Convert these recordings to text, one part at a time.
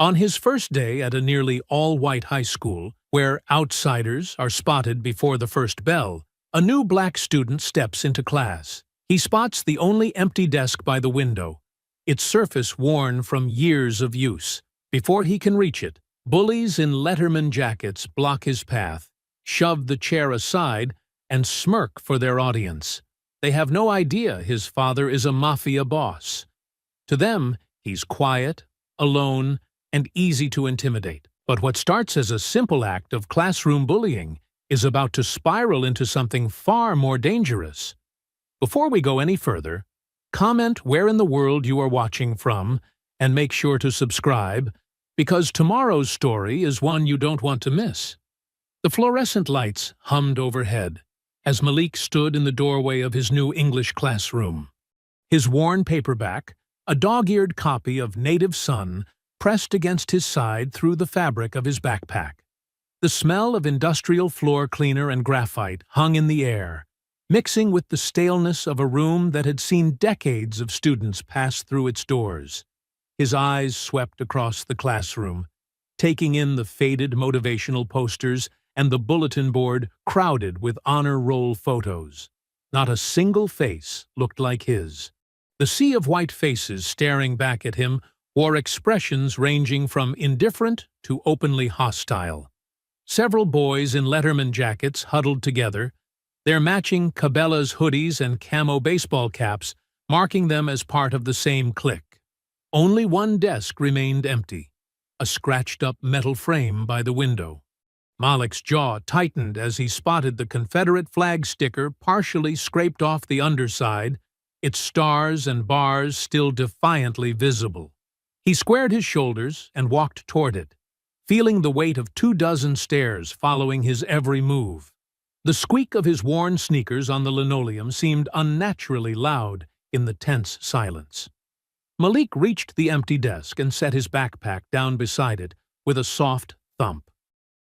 On his first day at a nearly all-white high school, where outsiders are spotted before the first bell, a new black student steps into class. He spots the only empty desk by the window, its surface worn from years of use. Before he can reach it, bullies in Letterman jackets block his path, shove the chair aside, and smirk for their audience. They have no idea his father is a Mafia boss. To them, he's quiet, alone, and easy to intimidate. But what starts as a simple act of classroom bullying is about to spiral into something far more dangerous. Before we go any further, comment where in the world you are watching from and make sure to subscribe, because tomorrow's story is one you don't want to miss. The fluorescent lights hummed overhead as Malik stood in the doorway of his new English classroom. His worn paperback, a dog-eared copy of Native Son, pressed against his side through the fabric of his backpack. The smell of industrial floor cleaner and graphite hung in the air, mixing with the staleness of a room that had seen decades of students pass through its doors. His eyes swept across the classroom, taking in the faded motivational posters and the bulletin board crowded with honor roll photos. Not a single face looked like his. The sea of white faces staring back at him wore expressions ranging from indifferent to openly hostile. Several boys in Letterman jackets huddled together, their matching Cabela's hoodies and camo baseball caps marking them as part of the same clique. Only one desk remained empty, a scratched-up metal frame by the window. Malik's jaw tightened as he spotted the Confederate flag sticker partially scraped off the underside, its stars and bars still defiantly visible. He squared his shoulders and walked toward it, feeling the weight of 24 stares following his every move. The squeak of his worn sneakers on the linoleum seemed unnaturally loud in the tense silence. Malik reached the empty desk and set his backpack down beside it with a soft thump.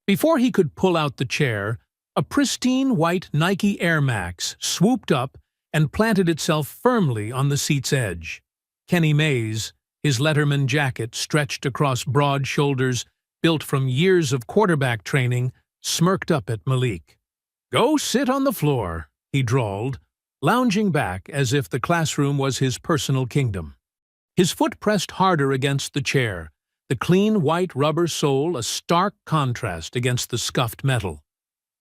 Before he could pull out the chair, a pristine white Nike Air Max swooped up and planted itself firmly on the seat's edge. Kenny Mays, his Letterman jacket stretched across broad shoulders built from years of quarterback training, smirked up at Malik. "Go sit on the floor," he drawled, lounging back as if the classroom was his personal kingdom. His foot pressed harder against the chair, the clean white rubber sole a stark contrast against the scuffed metal.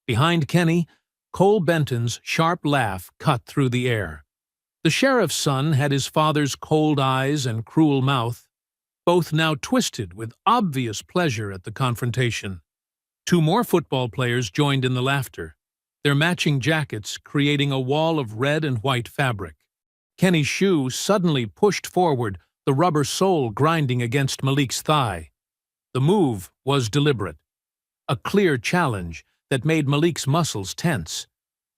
Behind Kenny, Cole Benton's sharp laugh cut through the air. The sheriff's son had his father's cold eyes and cruel mouth, both now twisted with obvious pleasure at the confrontation. Two more football players joined in the laughter, their matching jackets creating a wall of red and white fabric. Kenny's shoe suddenly pushed forward, the rubber sole grinding against Malik's thigh. The move was deliberate, a clear challenge that made Malik's muscles tense.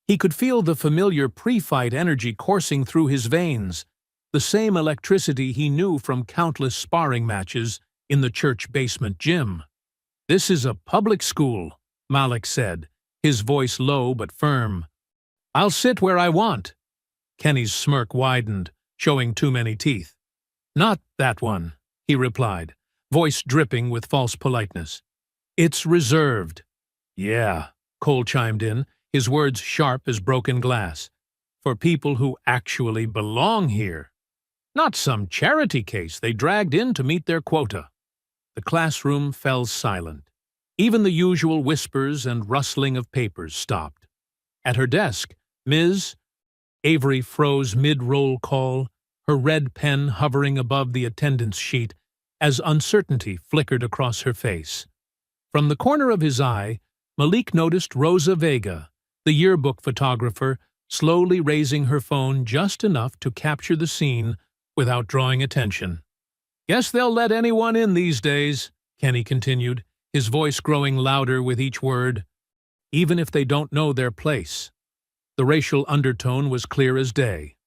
He could feel the familiar pre-fight energy coursing through his veins, the same electricity he knew from countless sparring matches in the church basement gym. "This is a public school," Malik said, his voice low but firm. "I'll sit where I want." Kenny's smirk widened, showing too many teeth. "Not that one," he replied, voice dripping with false politeness. "It's reserved." "Yeah," Cole chimed in, his words sharp as broken glass. "For people who actually belong here. Not some charity case they dragged in to meet their quota." The classroom fell silent. Even the usual whispers and rustling of papers stopped. At her desk, Ms. Avery froze mid-roll call, her red pen hovering above the attendance sheet as uncertainty flickered across her face. From the corner of his eye, Malik noticed Rosa Vega, the yearbook photographer, slowly raising her phone just enough to capture the scene without drawing attention. "Guess they'll let anyone in these days," Kenny continued, his voice growing louder with each word. "Even if they don't know their place." The racial undertone was clear as day.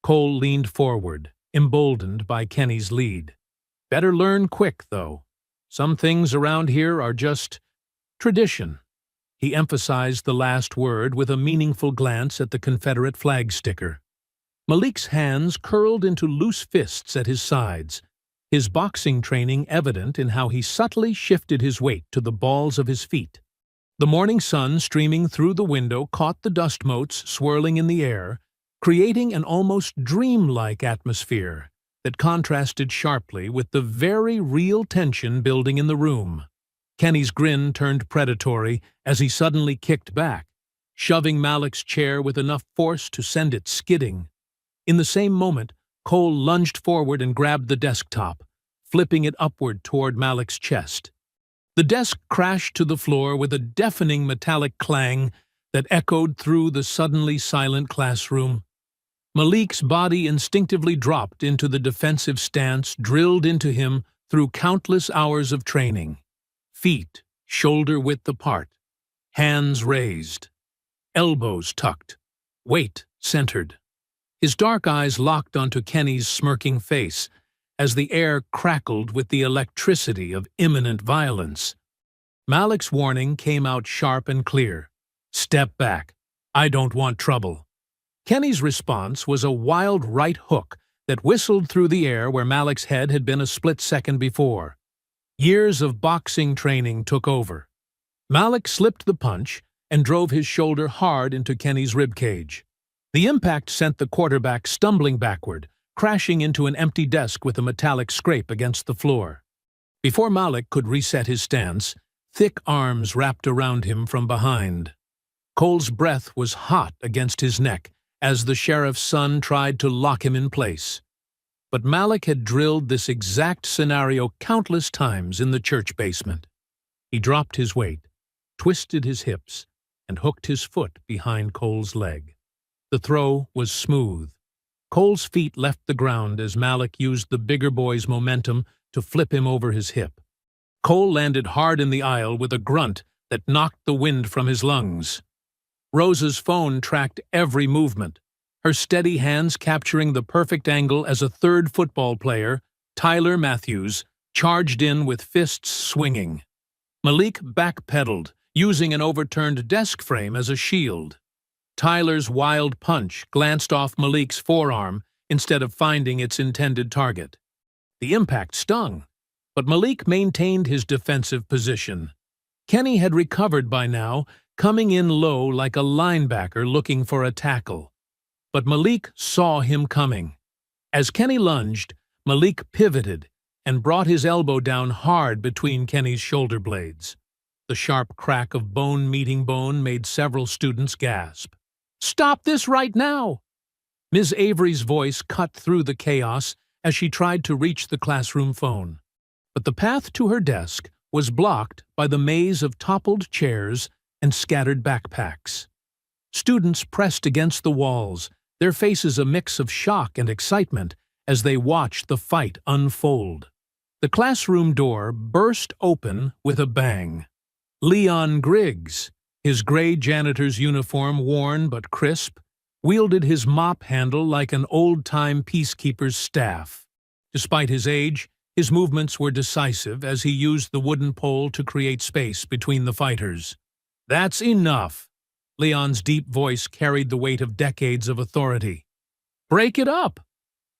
Cole leaned forward, emboldened by Kenny's lead. "Better learn quick, though. Some things around here are just tradition." He emphasized the last word with a meaningful glance at the Confederate flag sticker. Malik's hands curled into loose fists at his sides, his boxing training evident in how he subtly shifted his weight to the balls of his feet. The morning sun streaming through the window caught the dust motes swirling in the air, creating an almost dreamlike atmosphere that contrasted sharply with the very real tension building in the room. Kenny's grin turned predatory as he suddenly kicked back, shoving Malik's chair with enough force to send it skidding. In the same moment, Cole lunged forward and grabbed the desktop, flipping it upward toward Malik's chest. The desk crashed to the floor with a deafening metallic clang that echoed through the suddenly silent classroom. Malik's body instinctively dropped into the defensive stance drilled into him through countless hours of training. Feet shoulder-width apart, hands raised, elbows tucked, weight centered. His dark eyes locked onto Kenny's smirking face as the air crackled with the electricity of imminent violence. Malik's warning came out sharp and clear. "Step back. I don't want trouble." Kenny's response was a wild right hook that whistled through the air where Malik's head had been a split second before. Years of boxing training took over. Malik slipped the punch and drove his shoulder hard into Kenny's ribcage. The impact sent the quarterback stumbling backward, crashing into an empty desk with a metallic scrape against the floor. Before Malik could reset his stance, thick arms wrapped around him from behind. Cole's breath was hot against his neck as the sheriff's son tried to lock him in place. But Malik had drilled this exact scenario countless times in the church basement. He dropped his weight, twisted his hips, and hooked his foot behind Cole's leg. The throw was smooth. Cole's feet left the ground as Malik used the bigger boy's momentum to flip him over his hip. Cole landed hard in the aisle with a grunt that knocked the wind from his lungs. Rosa's phone tracked every movement, her steady hands capturing the perfect angle as a third football player, Tyler Matthews, charged in with fists swinging. Malik backpedaled, using an overturned desk frame as a shield. Tyler's wild punch glanced off Malik's forearm instead of finding its intended target. The impact stung, but Malik maintained his defensive position. Kenny had recovered by now, coming in low like a linebacker looking for a tackle. But Malik saw him coming. As Kenny lunged, Malik pivoted and brought his elbow down hard between Kenny's shoulder blades. The sharp crack of bone meeting bone made several students gasp. "Stop this right now!" Ms. Avery's voice cut through the chaos as she tried to reach the classroom phone. But the path to her desk was blocked by the maze of toppled chairs and scattered backpacks. Students pressed against the walls, their faces a mix of shock and excitement as they watched the fight unfold. The classroom door burst open with a bang. Leon Griggs, his gray janitor's uniform worn but crisp, wielded his mop handle like an old-time peacekeeper's staff. Despite his age, his movements were decisive as he used the wooden pole to create space between the fighters. "That's enough!" Leon's deep voice carried the weight of decades of authority. "Break it up!"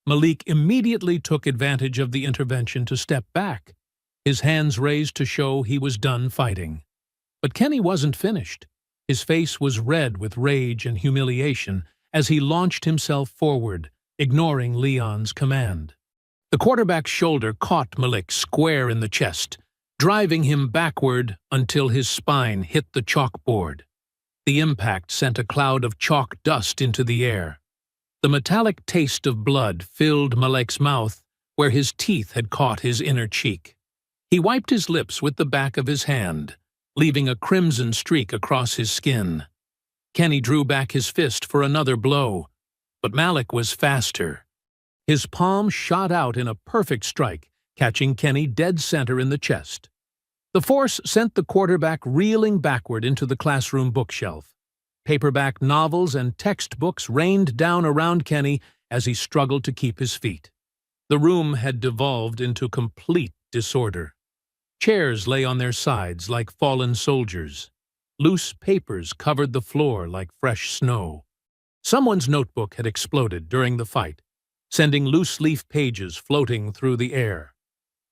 Malik immediately took advantage of the intervention to step back, his hands raised to show he was done fighting. But Kenny wasn't finished. His face was red with rage and humiliation as he launched himself forward, ignoring Leon's command. The quarterback's shoulder caught Malik square in the chest, driving him backward until his spine hit the chalkboard. The impact sent a cloud of chalk dust into the air. The metallic taste of blood filled Malik's mouth where his teeth had caught his inner cheek. He wiped his lips with the back of his hand, leaving a crimson streak across his skin. Kenny drew back his fist for another blow, but Malik was faster. His palm shot out in a perfect strike, catching Kenny dead center in the chest. The force sent the quarterback reeling backward into the classroom bookshelf. Paperback novels and textbooks rained down around Kenny as he struggled to keep his feet. The room had devolved into complete disorder. Chairs lay on their sides like fallen soldiers. Loose papers covered the floor like fresh snow. Someone's notebook had exploded during the fight, sending loose-leaf pages floating through the air.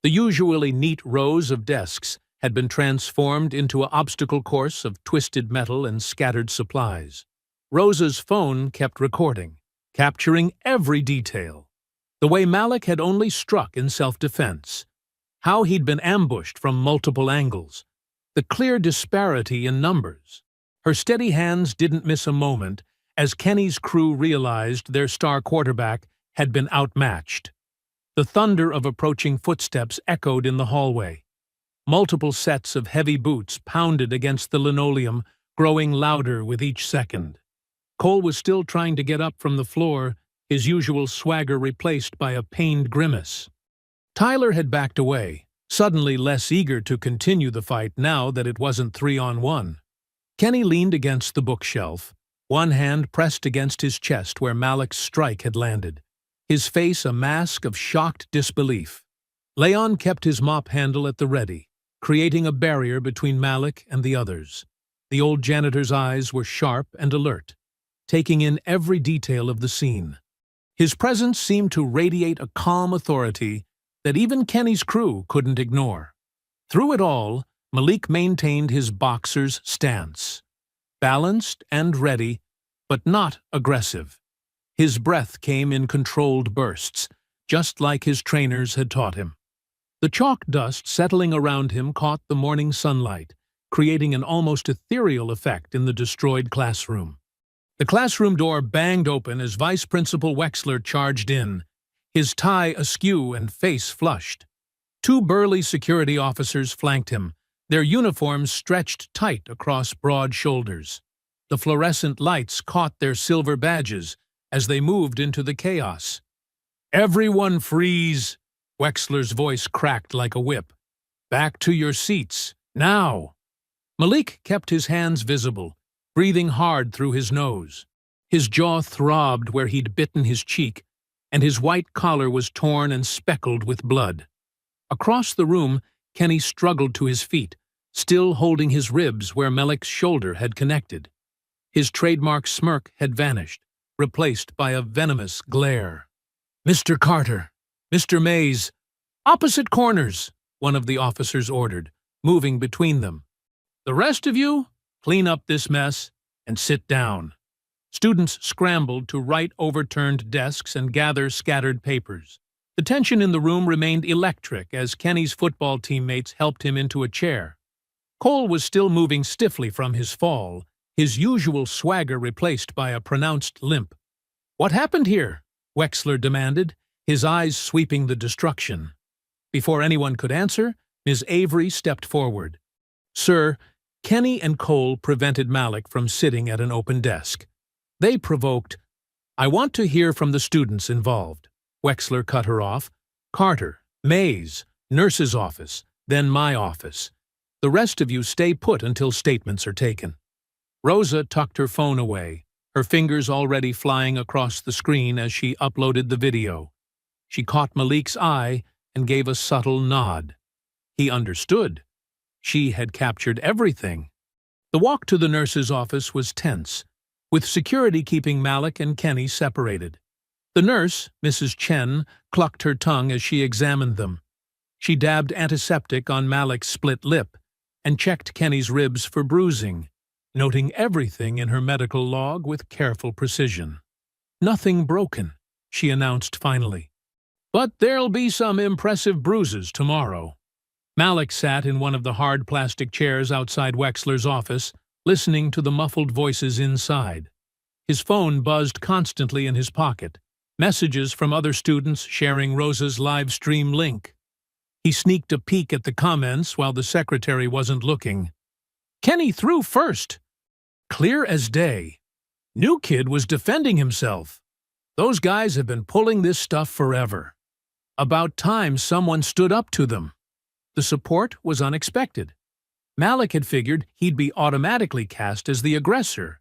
The usually neat rows of desks had been transformed into an obstacle course of twisted metal and scattered supplies. Rosa's phone kept recording, capturing every detail. The way Malik had only struck in self-defense, how he'd been ambushed from multiple angles, the clear disparity in numbers. Her steady hands didn't miss a moment as Kenny's crew realized their star quarterback had been outmatched. The thunder of approaching footsteps echoed in the hallway. Multiple sets of heavy boots pounded against the linoleum, growing louder with each second. Cole was still trying to get up from the floor, his usual swagger replaced by a pained grimace. Tyler had backed away, suddenly less eager to continue the fight now that it wasn't 3-on-1. Kenny leaned against the bookshelf, one hand pressed against his chest where Malik's strike had landed, his face a mask of shocked disbelief. Leon kept his mop handle at the ready, creating a barrier between Malik and the others. The old janitor's eyes were sharp and alert, taking in every detail of the scene. His presence seemed to radiate a calm authority that even Kenny's crew couldn't ignore. Through it all, Malik maintained his boxer's stance, balanced and ready, but not aggressive. His breath came in controlled bursts, just like his trainers had taught him. The chalk dust settling around him caught the morning sunlight, creating an almost ethereal effect in the destroyed classroom. The classroom door banged open as Vice Principal Wexler charged in, his tie askew and face flushed. Two burly security officers flanked him, their uniforms stretched tight across broad shoulders. The fluorescent lights caught their silver badges as they moved into the chaos. "Everyone freeze!" Wexler's voice cracked like a whip. "Back to your seats, now!" Malik kept his hands visible, breathing hard through his nose. His jaw throbbed where he'd bitten his cheek, and his white collar was torn and speckled with blood. Across the room, Kenny struggled to his feet, still holding his ribs where Malik's shoulder had connected. His trademark smirk had vanished, replaced by a venomous glare. "Mr. Carter, Mr. Mays, opposite corners," one of the officers ordered, moving between them. "The rest of you, clean up this mess and sit down." Students scrambled to right overturned desks and gather scattered papers. The tension in the room remained electric as Kenny's football teammates helped him into a chair. Cole was still moving stiffly from his fall, his usual swagger replaced by a pronounced limp. "What happened here?" Wexler demanded, his eyes sweeping the destruction. Before anyone could answer, Ms. Avery stepped forward. "Sir, Kenny and Cole prevented Malik from sitting at an open desk. They provoked—" "I want to hear from the students involved." Wexler cut her off. "Carter, Mays, nurse's office, then my office. The rest of you stay put until statements are taken." Rosa tucked her phone away, her fingers already flying across the screen as she uploaded the video. She caught Malik's eye and gave a subtle nod. He understood. She had captured everything. The walk to the nurse's office was tense, with security keeping Malik and Kenny separated. The nurse, Mrs. Chen, clucked her tongue as she examined them. She dabbed antiseptic on Malik's split lip and checked Kenny's ribs for bruising, noting everything in her medical log with careful precision. "Nothing broken," she announced finally. "But there'll be some impressive bruises tomorrow." Malik sat in one of the hard plastic chairs outside Wexler's office, listening to the muffled voices inside. His phone buzzed constantly in his pocket, messages from other students sharing Rosa's live stream link. He sneaked a peek at the comments while the secretary wasn't looking. "Kenny threw first." Clear as day. New kid was defending himself. Those guys have been pulling this stuff forever. About time someone stood up to them. The support was unexpected. Malik had figured he'd be automatically cast as the aggressor,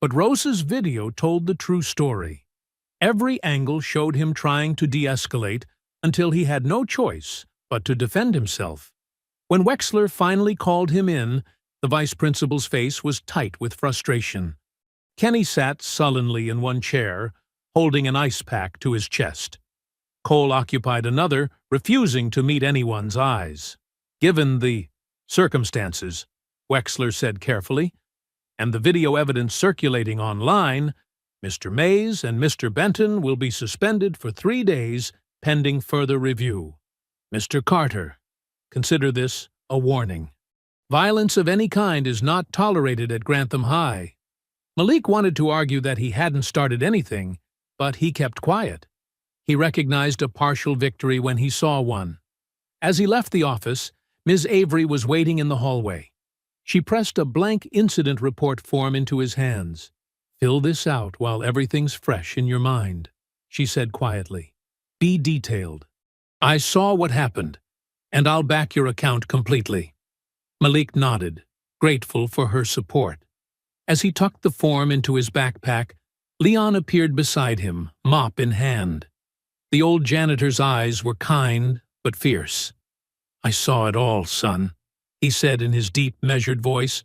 but Rosa's video told the true story. Every angle showed him trying to de-escalate until he had no choice but to defend himself. When Wexler finally called him in, the vice principal's face was tight with frustration. Kenny sat sullenly in one chair, holding an ice pack to his chest. Cole occupied another, refusing to meet anyone's eyes. Given the circumstances, Wexler said carefully, and the video evidence circulating online, Mr. Mays and Mr. Benton will be suspended for 3 days pending further review. Mr. Carter, consider this a warning. Violence of any kind is not tolerated at Grantham High. Malik wanted to argue that he hadn't started anything, but he kept quiet. He recognized a partial victory when he saw one. As he left the office, Ms. Avery was waiting in the hallway. She pressed a blank incident report form into his hands. "Fill this out while everything's fresh in your mind," she said quietly. "Be detailed. I saw what happened, and I'll back your account completely." Malik nodded, grateful for her support. As he tucked the form into his backpack, Leon appeared beside him, mop in hand. The old janitor's eyes were kind but fierce. "I saw it all, son," he said in his deep, measured voice.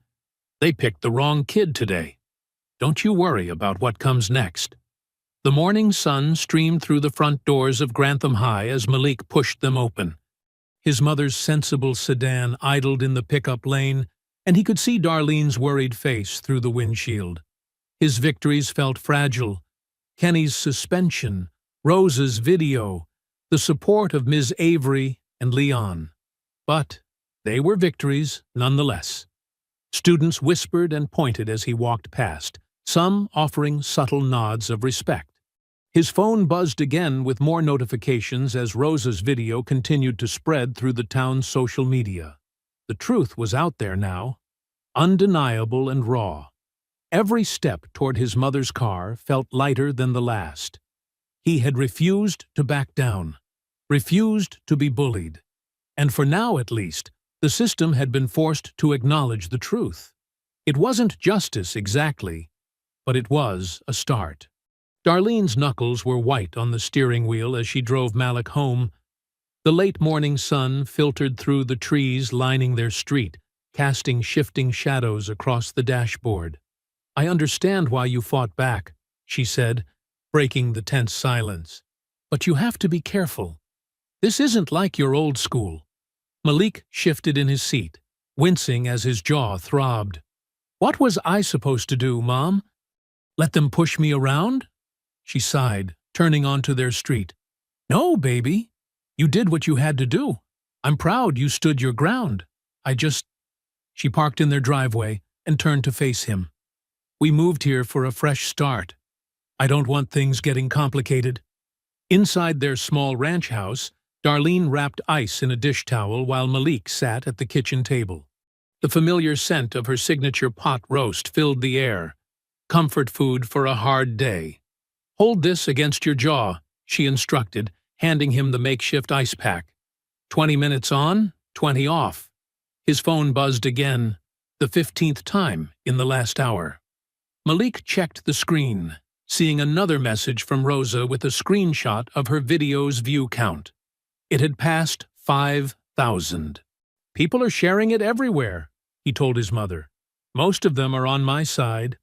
"They picked the wrong kid today. Don't you worry about what comes next." The morning sun streamed through the front doors of Grantham High as Malik pushed them open. His mother's sensible sedan idled in the pickup lane, and he could see Darlene's worried face through the windshield. His victories felt fragile. Kenny's suspension, Rosa's video, the support of Ms. Avery and Leon. But they were victories nonetheless. Students whispered and pointed as he walked past, some offering subtle nods of respect. His phone buzzed again with more notifications as Rosa's video continued to spread through the town's social media. The truth was out there now, undeniable and raw. Every step toward his mother's car felt lighter than the last. He had refused to back down, refused to be bullied. And for now, at least, the system had been forced to acknowledge the truth. It wasn't justice exactly, but it was a start. Darlene's knuckles were white on the steering wheel as she drove Malik home. The late morning sun filtered through the trees lining their street, casting shifting shadows across the dashboard. "I understand why you fought back," she said, breaking the tense silence. "But you have to be careful. This isn't like your old school." Malik shifted in his seat, wincing as his jaw throbbed. "What was I supposed to do, Mom? Let them push me around?" She sighed, turning onto their street. "No, baby. You did what you had to do. I'm proud you stood your ground. She parked in their driveway and turned to face him. "We moved here for a fresh start. I don't want things getting complicated." Inside their small ranch house, Darlene wrapped ice in a dish towel while Malik sat at the kitchen table. The familiar scent of her signature pot roast filled the air, comfort food for a hard day. "Hold this against your jaw," she instructed, handing him the makeshift ice pack. 20 minutes on, 20 off. His phone buzzed again, the 15th time in the last hour. Malik checked the screen, seeing another message from Rosa with a screenshot of her video's view count. It had passed 5,000. "People are sharing it everywhere," he told his mother. "Most of them are on my side."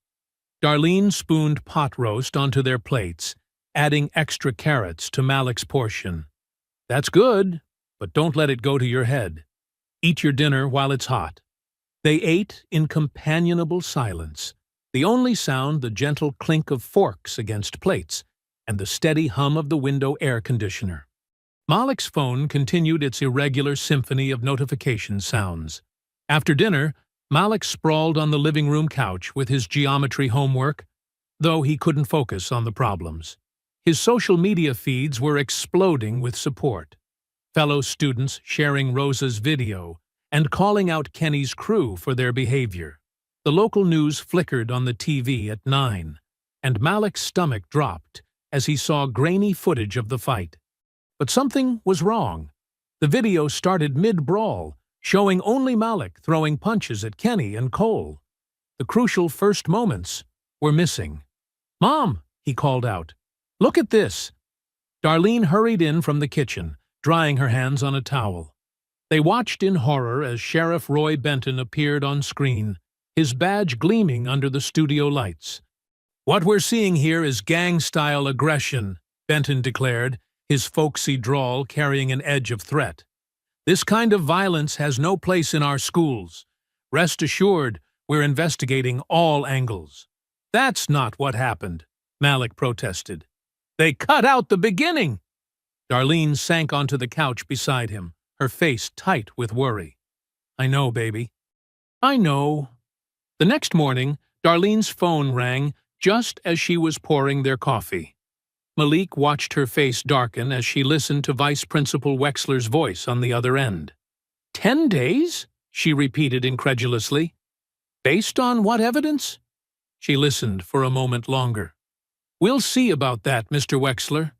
Darlene spooned pot roast onto their plates, adding extra carrots to Malik's portion. "That's good, but don't let it go to your head. Eat your dinner while it's hot." They ate in companionable silence, the only sound the gentle clink of forks against plates and the steady hum of the window air conditioner. Malik's phone continued its irregular symphony of notification sounds. After dinner, Malik sprawled on the living room couch with his geometry homework, though he couldn't focus on the problems. His social media feeds were exploding with support. Fellow students sharing Rosa's video and calling out Kenny's crew for their behavior. The local news flickered on the TV at 9, and Malik's stomach dropped as he saw grainy footage of the fight. But something was wrong. The video started mid-brawl, showing only Malik throwing punches at Kenny and Cole. The crucial first moments were missing. "Mom," he called out, "look at this." Darlene hurried in from the kitchen, drying her hands on a towel. They watched in horror as Sheriff Roy Benton appeared on screen, his badge gleaming under the studio lights. "What we're seeing here is gang-style aggression," Benton declared, his folksy drawl carrying an edge of threat. "This kind of violence has no place in our schools. Rest assured, we're investigating all angles." "That's not what happened," Malik protested. "They cut out the beginning." Darlene sank onto the couch beside him, her face tight with worry. "I know, baby. I know." The next morning, Darlene's phone rang just as she was pouring their coffee. Malik watched her face darken as she listened to Vice Principal Wexler's voice on the other end. 10 days? She repeated incredulously. "Based on what evidence?" She listened for a moment longer. "We'll see about that, Mr. Wexler.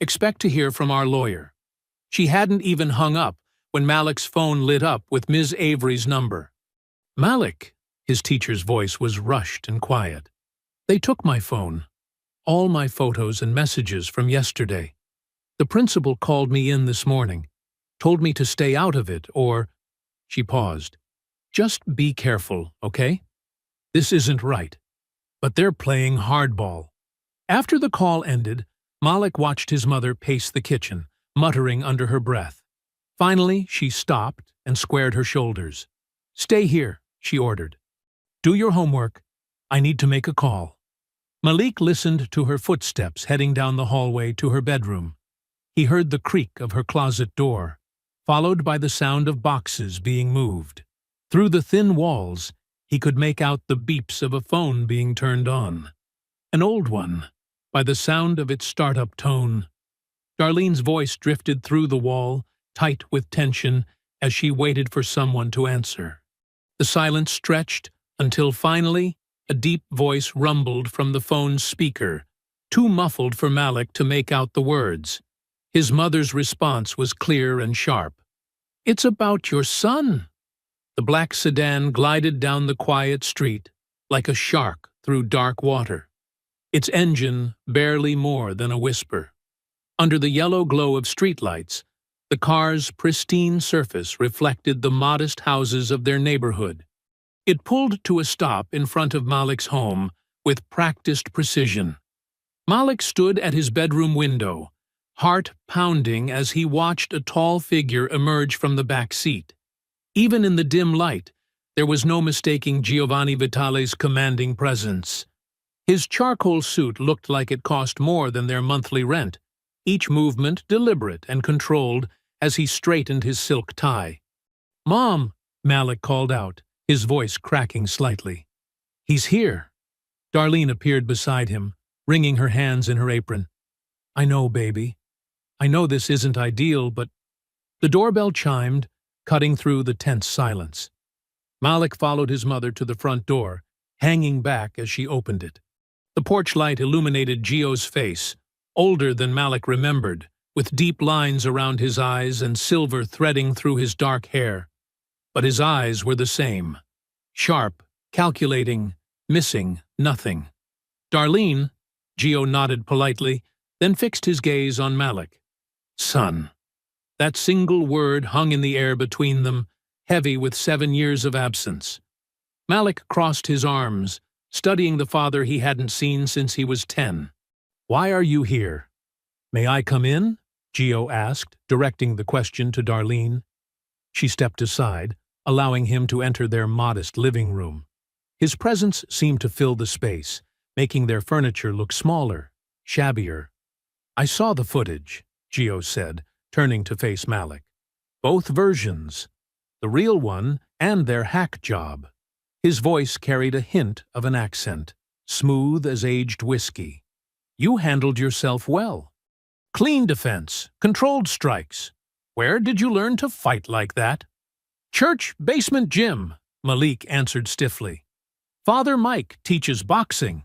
Expect to hear from our lawyer." She hadn't even hung up when Malik's phone lit up with Ms. Avery's number. "Malik," his teacher's voice was rushed and quiet. "They took my phone. All my photos and messages from yesterday. The principal called me in this morning, told me to stay out of it, or—" She paused. "Just be careful, okay? This isn't right. But they're playing hardball." After the call ended, Malik watched his mother pace the kitchen, muttering under her breath. Finally, she stopped and squared her shoulders. "Stay here," she ordered. "Do your homework. I need to make a call." Malik listened to her footsteps heading down the hallway to her bedroom. He heard the creak of her closet door, followed by the sound of boxes being moved. Through the thin walls, he could make out the beeps of a phone being turned on. An old one, by the sound of its startup tone. Darlene's voice drifted through the wall, tight with tension, as she waited for someone to answer. The silence stretched until finally a deep voice rumbled from the phone's speaker, too muffled for Malik to make out the words. His mother's response was clear and sharp. "It's about your son." The black sedan glided down the quiet street like a shark through dark water, its engine barely more than a whisper. Under the yellow glow of streetlights, the car's pristine surface reflected the modest houses of their neighborhood. It pulled to a stop in front of Malik's home with practiced precision. Malik stood at his bedroom window, heart pounding as he watched a tall figure emerge from the back seat. Even in the dim light, there was no mistaking Giovanni Vitale's commanding presence. His charcoal suit looked like it cost more than their monthly rent, each movement deliberate and controlled as he straightened his silk tie. "Mom," Malik called out, his voice cracking slightly. "He's here." Darlene appeared beside him, wringing her hands in her apron. "I know, baby. I know this isn't ideal, but—" The doorbell chimed, cutting through the tense silence. Malik followed his mother to the front door, hanging back as she opened it. The porch light illuminated Gio's face, older than Malik remembered, with deep lines around his eyes and silver threading through his dark hair. But his eyes were the same. Sharp, calculating, missing nothing. "Darlene," Gio nodded politely, then fixed his gaze on Malik. "Son." That single word hung in the air between them, heavy with 7 years of absence. Malik crossed his arms, studying the father he hadn't seen since he was 10. "Why are you here?" "May I come in?" Gio asked, directing the question to Darlene. She stepped aside, allowing him to enter their modest living room. His presence seemed to fill the space, making their furniture look smaller, shabbier. "I saw the footage," Gio said, turning to face Malik. "Both versions, the real one and their hack job." His voice carried a hint of an accent, smooth as aged whiskey. "You handled yourself well. Clean defense, controlled strikes. Where did you learn to fight like that?" "Church basement gym," Malik answered stiffly. "Father Mike teaches boxing."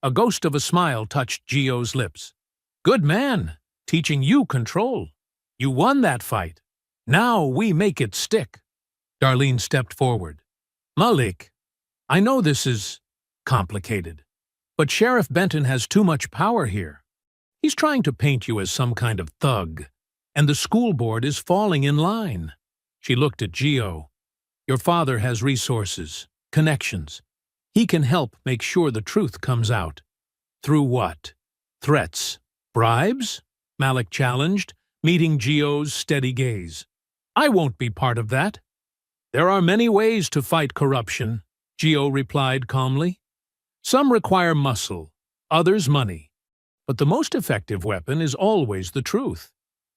A ghost of a smile touched Gio's lips. "Good man, teaching you control. You won that fight. Now we make it stick." Darlene stepped forward. "Malik, I know this is complicated, but Sheriff Benton has too much power here. He's trying to paint you as some kind of thug, and the school board is falling in line." She looked at Gio. "Your father has resources, connections. He can help make sure the truth comes out." "Through what? Threats? Bribes?" Malik challenged, meeting Gio's steady gaze. I won't be part of that. There are many ways to fight corruption, Gio replied calmly. Some require muscle, others money. But the most effective weapon is always the truth,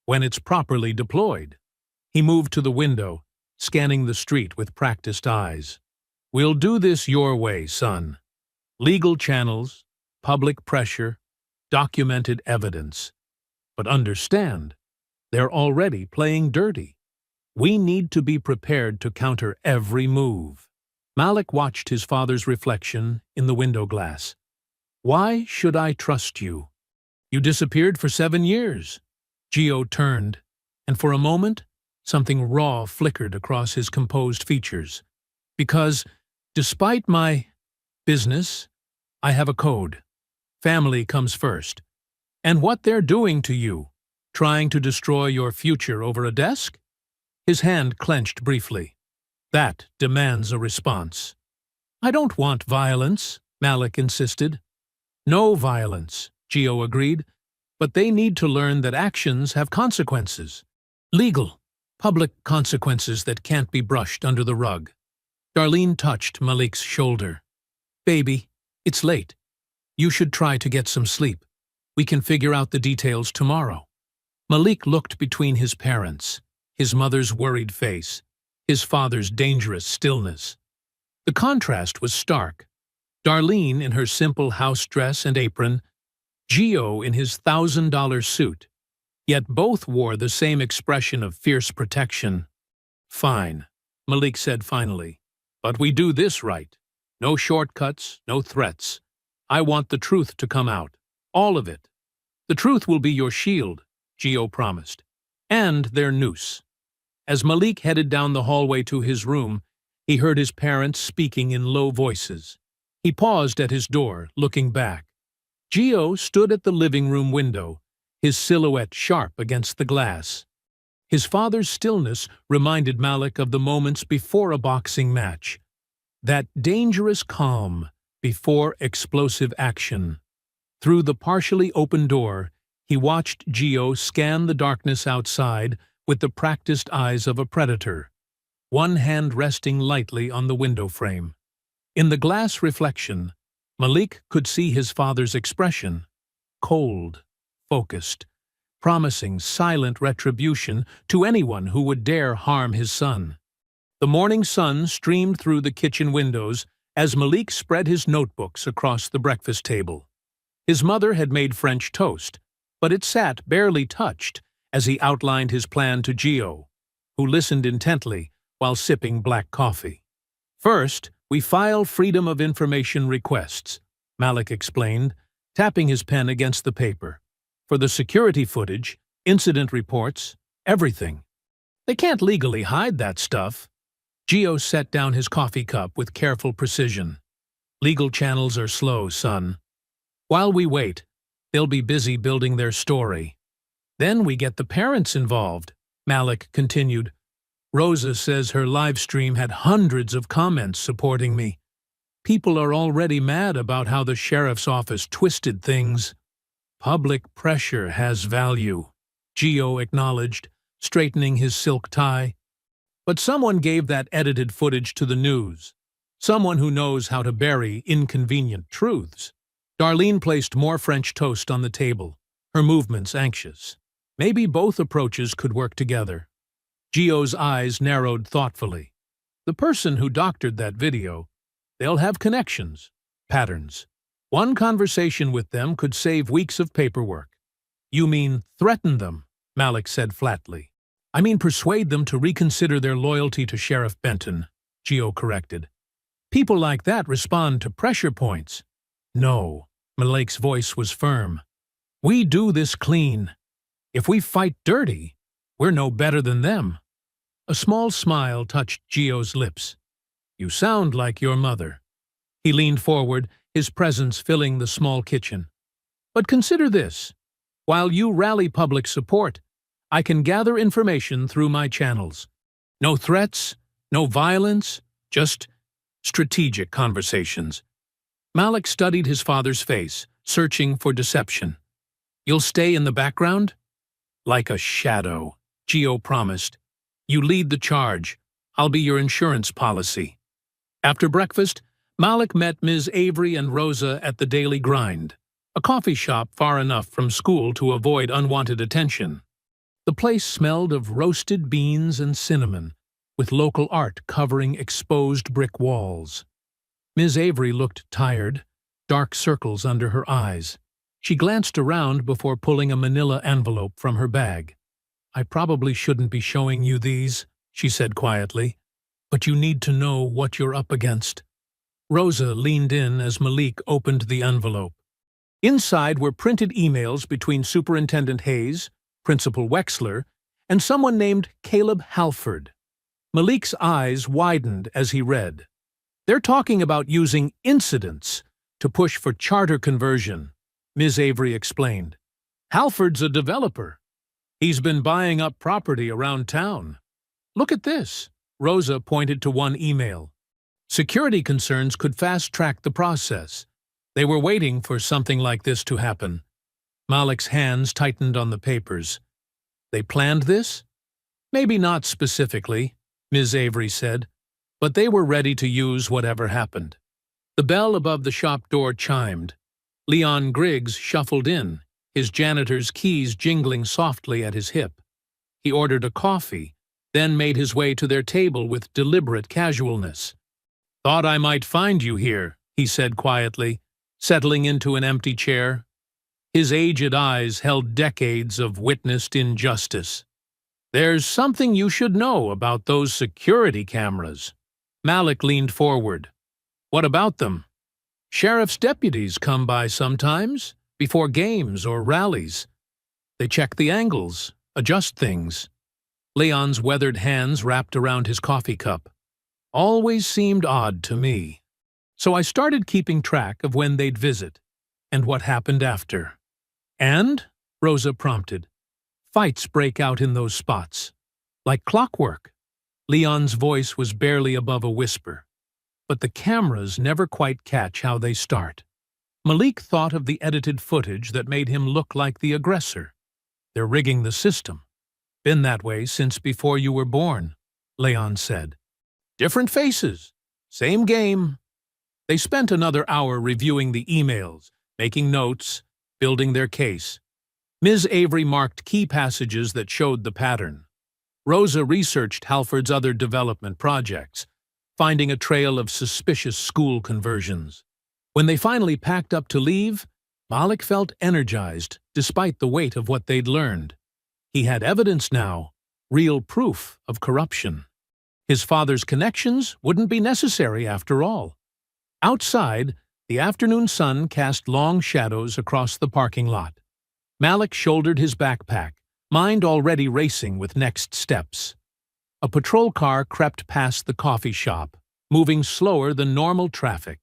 when it's properly deployed. He moved to the window, scanning the street with practiced eyes. We'll do this your way, son. Legal channels, public pressure, documented evidence. But understand, they're already playing dirty. We need to be prepared to counter every move. Malik watched his father's reflection in the window glass. Why should I trust you? You disappeared for 7 years. Gio turned, and for a moment, something raw flickered across his composed features. Because, despite my business, I have a code. Family comes first. And what they're doing to you, trying to destroy your future over a desk? His hand clenched briefly. That demands a response. I don't want violence, Malik insisted. No violence, Gio agreed, but they need to learn that actions have consequences. Legal, public consequences that can't be brushed under the rug. Darlene touched Malik's shoulder. Baby, it's late. You should try to get some sleep. We can figure out the details tomorrow. Malik looked between his parents, his mother's worried face, his father's dangerous stillness. The contrast was stark. Darlene in her simple house dress and apron, Gio in his $1,000 suit. Yet both wore the same expression of fierce protection. Fine, Malik said finally. But we do this right. No shortcuts, no threats. I want the truth to come out. All of it. The truth will be your shield, Gio promised. And their noose. As Malik headed down the hallway to his room, he heard his parents speaking in low voices. He paused at his door, looking back. Gio stood at the living room window, his silhouette sharp against the glass. His father's stillness reminded Malik of the moments before a boxing match. That dangerous calm before explosive action. Through the partially open door, he watched Gio scan the darkness outside with the practiced eyes of a predator, one hand resting lightly on the window frame. In the glass reflection, Malik could see his father's expression, cold, focused, promising silent retribution to anyone who would dare harm his son. The morning sun streamed through the kitchen windows as Malik spread his notebooks across the breakfast table. His mother had made French toast, but it sat barely touched as he outlined his plan to Gio, who listened intently while sipping black coffee. First, we file Freedom of Information requests, Malik explained, tapping his pen against the paper. For the security footage, incident reports, everything. They can't legally hide that stuff. Gio set down his coffee cup with careful precision. Legal channels are slow, son. While we wait, they'll be busy building their story. Then we get the parents involved, Malik continued. Rosa says her live stream had hundreds of comments supporting me. People are already mad about how the sheriff's office twisted things. Public pressure has value, Gio acknowledged, straightening his silk tie. But someone gave that edited footage to the news. Someone who knows how to bury inconvenient truths. Darlene placed more French toast on the table, her movements anxious. Maybe both approaches could work together. Gio's eyes narrowed thoughtfully. The person who doctored that video, they'll have connections, patterns. One conversation with them could save weeks of paperwork. You mean threaten them, Malik said flatly. I mean persuade them to reconsider their loyalty to Sheriff Benton, Gio corrected. People like that respond to pressure points. No, Malik's voice was firm. We do this clean. If we fight dirty, we're no better than them. A small smile touched Gio's lips. You sound like your mother. He leaned forward, his presence filling the small kitchen. But consider this. While you rally public support, I can gather information through my channels. No threats, no violence, just strategic conversations. Malik studied his father's face, searching for deception. You'll stay in the background? Like a shadow, Gio promised. You lead the charge. I'll be your insurance policy. After breakfast, Malik met Ms. Avery and Rosa at the Daily Grind, a coffee shop far enough from school to avoid unwanted attention. The place smelled of roasted beans and cinnamon, with local art covering exposed brick walls. Ms. Avery looked tired, dark circles under her eyes. She glanced around before pulling a manila envelope from her bag. I probably shouldn't be showing you these, she said quietly, but you need to know what you're up against. Rosa leaned in as Malik opened the envelope. Inside were printed emails between Superintendent Hayes, Principal Wexler, and someone named Caleb Halford. Malik's eyes widened as he read. They're talking about using incidents to push for charter conversion, Ms. Avery explained. Halford's a developer. He's been buying up property around town. Look at this. Rosa pointed to one email. Security concerns could fast-track the process. They were waiting for something like this to happen. Malik's hands tightened on the papers. They planned this? Maybe not specifically, Ms. Avery said, but they were ready to use whatever happened. The bell above the shop door chimed. Leon Griggs shuffled in, his janitor's keys jingling softly at his hip. He ordered a coffee, then made his way to their table with deliberate casualness. Thought I might find you here, he said quietly, settling into an empty chair. His aged eyes held decades of witnessed injustice. There's something you should know about those security cameras. Malik leaned forward. What about them? Sheriff's deputies come by sometimes, before games or rallies. They check the angles, adjust things. Leon's weathered hands wrapped around his coffee cup. Always seemed odd to me. So I started keeping track of when they'd visit, and what happened after. And, Rosa prompted, fights break out in those spots. Like clockwork. Leon's voice was barely above a whisper. But the cameras never quite catch how they start. Malik thought of the edited footage that made him look like the aggressor. They're rigging the system. Been that way since before you were born, Leon said. Different faces. Same game. They spent another hour reviewing the emails, making notes, building their case. Ms. Avery marked key passages that showed the pattern. Rosa researched Halford's other development projects, finding a trail of suspicious school conversions. When they finally packed up to leave, Malik felt energized despite the weight of what they'd learned. He had evidence now, real proof of corruption. His father's connections wouldn't be necessary after all. Outside, the afternoon sun cast long shadows across the parking lot. Malik shouldered his backpack, mind already racing with next steps. A patrol car crept past the coffee shop, moving slower than normal traffic.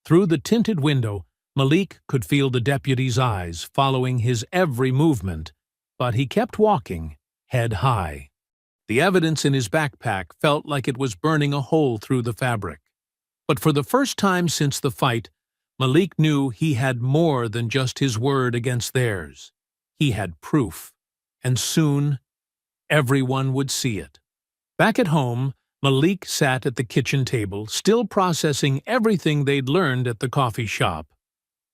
Through the tinted window, Malik could feel the deputy's eyes following his every movement, but he kept walking, head high. The evidence in his backpack felt like it was burning a hole through the fabric. But for the first time since the fight, Malik knew he had more than just his word against theirs. He had proof, and soon everyone would see it. Back at home, Malik sat at the kitchen table, still processing everything they'd learned at the coffee shop.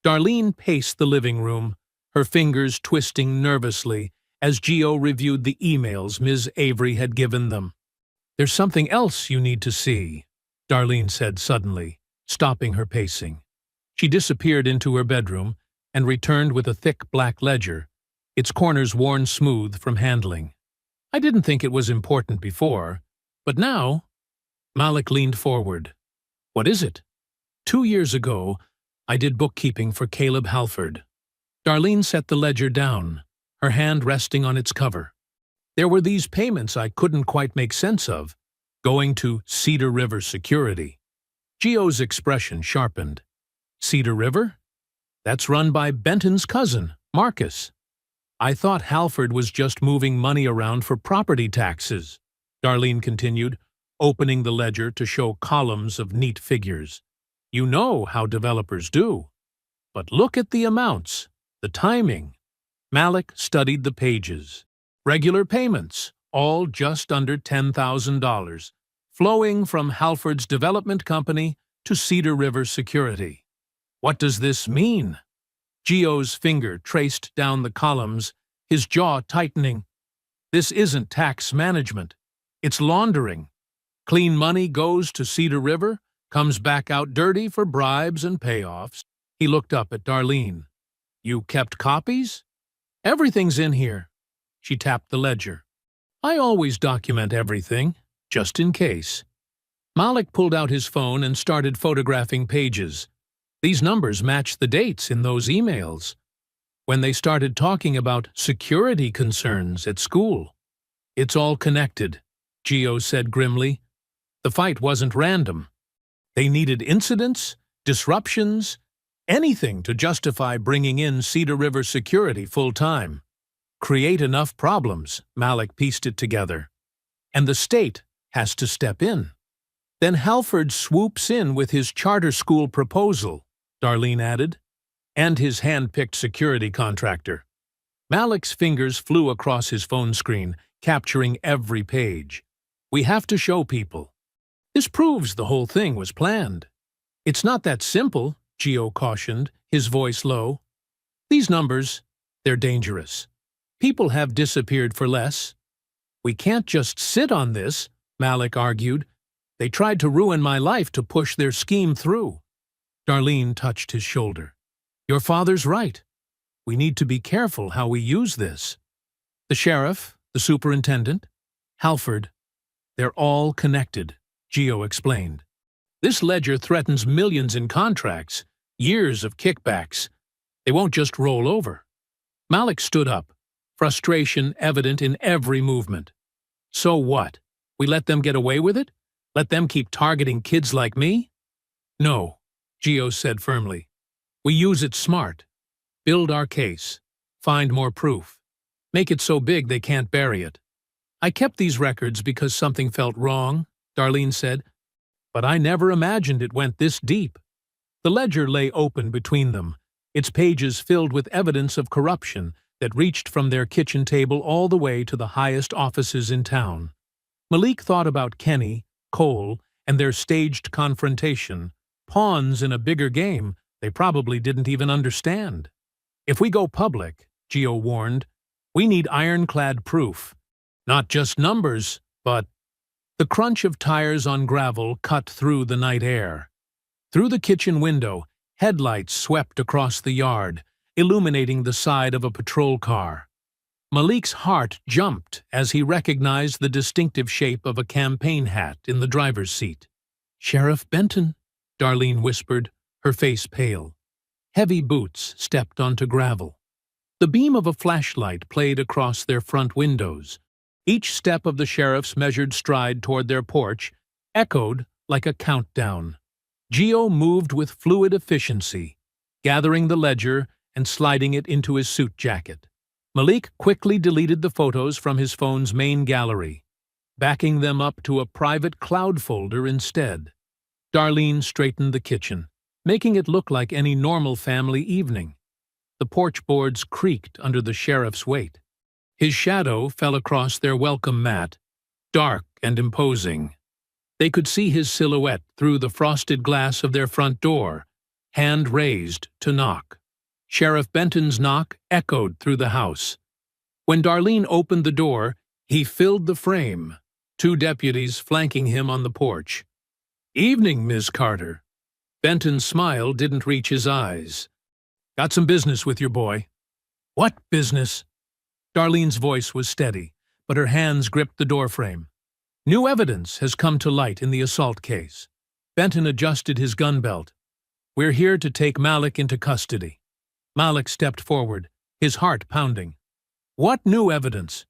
Darlene paced the living room, her fingers twisting nervously as Gio reviewed the emails Ms. Avery had given them. There's something else you need to see, Darlene said suddenly, stopping her pacing. She disappeared into her bedroom and returned with a thick black ledger, its corners worn smooth from handling. I didn't think it was important before, but now... Malik leaned forward. What is it? 2 years ago, I did bookkeeping for Caleb Halford. Darlene set the ledger down, her hand resting on its cover. There were these payments I couldn't quite make sense of, going to Cedar River Security. Gio's expression sharpened. Cedar River? That's run by Benton's cousin, Marcus. I thought Halford was just moving money around for property taxes, Darlene continued, opening the ledger to show columns of neat figures. You know how developers do. But look at the amounts, the timing. Malik studied the pages. Regular payments, all just under $10,000, flowing from Halford's development company to Cedar River Security. What does this mean? Gio's finger traced down the columns, his jaw tightening. This isn't tax management. It's laundering. Clean money goes to Cedar River, comes back out dirty for bribes and payoffs. He looked up at Darlene. You kept copies? Everything's in here. She tapped the ledger. I always document everything, just in case. Malik pulled out his phone and started photographing pages. These numbers match the dates in those emails. When they started talking about security concerns at school. It's all connected, Gio said grimly. The fight wasn't random. They needed incidents, disruptions, anything to justify bringing in Cedar River Security full-time. Create enough problems, Malik pieced it together. And the state has to step in. Then Halford swoops in with his charter school proposal, Darlene added, and his hand-picked security contractor. Malik's fingers flew across his phone screen, capturing every page. We have to show people. This proves the whole thing was planned. It's not that simple, Gio cautioned, his voice low. These numbers, they're dangerous. People have disappeared for less. We can't just sit on this, Malik argued. They tried to ruin my life to push their scheme through. Darlene touched his shoulder. Your father's right. We need to be careful how we use this. The sheriff, the superintendent, Halford, they're all connected, Gio explained. This ledger threatens millions in contracts, years of kickbacks. They won't just roll over. Malik stood up, frustration evident in every movement. So what? We let them get away with it? Let them keep targeting kids like me? No, Gio said firmly. We use it smart. Build our case. Find more proof. Make it so big they can't bury it. I kept these records because something felt wrong, Darlene said, but I never imagined it went this deep. The ledger lay open between them, its pages filled with evidence of corruption that reached from their kitchen table all the way to the highest offices in town. Malik thought about Kenny, Cole, and their staged confrontation, pawns in a bigger game they probably didn't even understand. If we go public, Gio warned, we need ironclad proof. Not just numbers, but... The crunch of tires on gravel cut through the night air. Through the kitchen window, headlights swept across the yard, illuminating the side of a patrol car. Malik's heart jumped as he recognized the distinctive shape of a campaign hat in the driver's seat. Sheriff Benton, Darlene whispered, her face pale. Heavy boots stepped onto gravel. The beam of a flashlight played across their front windows. Each step of the sheriff's measured stride toward their porch echoed like a countdown. Gio moved with fluid efficiency, gathering the ledger and sliding it into his suit jacket. Malik quickly deleted the photos from his phone's main gallery, backing them up to a private cloud folder instead. Darlene straightened the kitchen, making it look like any normal family evening. The porch boards creaked under the sheriff's weight. His shadow fell across their welcome mat, dark and imposing. They could see his silhouette through the frosted glass of their front door, hand raised to knock. Sheriff Benton's knock echoed through the house. When Darlene opened the door, he filled the frame, two deputies flanking him on the porch. "Evening, Ms. Carter." Benton's smile didn't reach his eyes. "Got some business with your boy." "What business?" Darlene's voice was steady, but her hands gripped the doorframe. "New evidence has come to light in the assault case." Benton adjusted his gun belt. "We're here to take Malik into custody." Malik stepped forward, his heart pounding. "What new evidence?"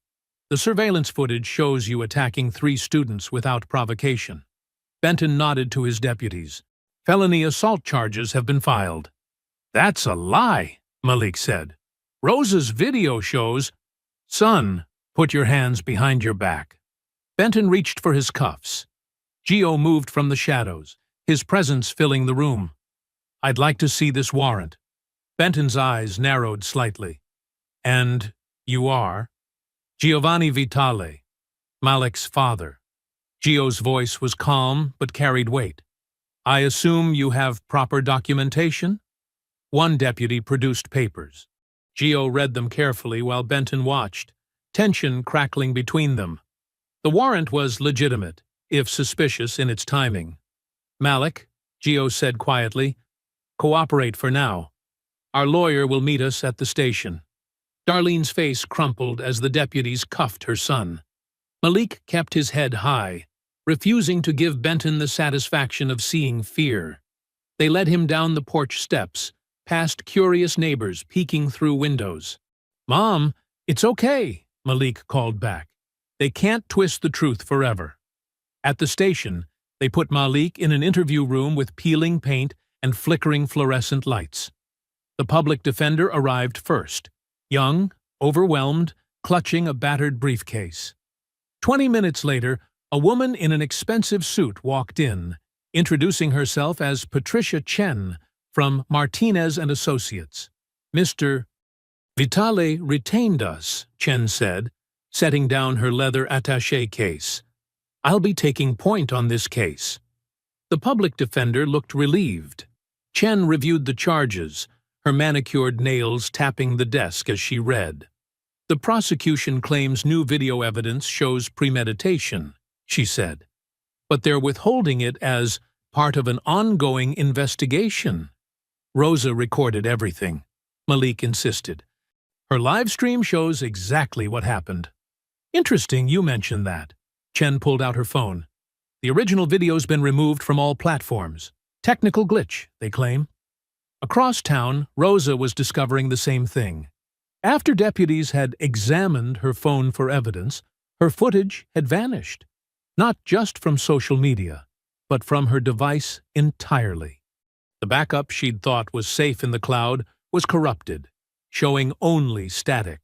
"The surveillance footage shows you attacking 3 students without provocation." Benton nodded to his deputies. "Felony assault charges have been filed." "That's a lie," Malik said. "Rosa's video shows—" "Son, put your hands behind your back." Benton reached for his cuffs. Gio moved from the shadows, his presence filling the room. "I'd like to see this warrant." Benton's eyes narrowed slightly. "And you are?" Giovanni Vitale, Malik's father. Gio's voice was calm but carried weight. I assume you have proper documentation? One deputy produced papers. Gio read them carefully while Benton watched, tension crackling between them. The warrant was legitimate, if suspicious in its timing. Malik, Gio said quietly, cooperate for now. Our lawyer will meet us at the station. Darlene's face crumpled as the deputies cuffed her son. Malik kept his head high, refusing to give Benton the satisfaction of seeing fear. They led him down the porch steps, past curious neighbors peeking through windows. Mom, it's okay, Malik called back. They can't twist the truth forever. At the station, they put Malik in an interview room with peeling paint and flickering fluorescent lights. The public defender arrived first, young, overwhelmed, clutching a battered briefcase. 20 minutes later, a woman in an expensive suit walked in, introducing herself as Patricia Chen from Martinez and Associates. Mr. Vitale retained us, Chen said, setting down her leather attaché case. I'll be taking point on this case. The public defender looked relieved. Chen reviewed the charges, her manicured nails tapping the desk as she read. The prosecution claims new video evidence shows premeditation, she said, but they're withholding it as part of an ongoing investigation. Rosa recorded everything, Malik insisted. Her live stream shows exactly what happened. Interesting you mentioned that. Chen pulled out her phone. The original video's been removed from all platforms. Technical glitch, they claim. Across town, Rosa was discovering the same thing. After deputies had examined her phone for evidence, her footage had vanished. Not just from social media, but from her device entirely. The backup she'd thought was safe in the cloud was corrupted, showing only static.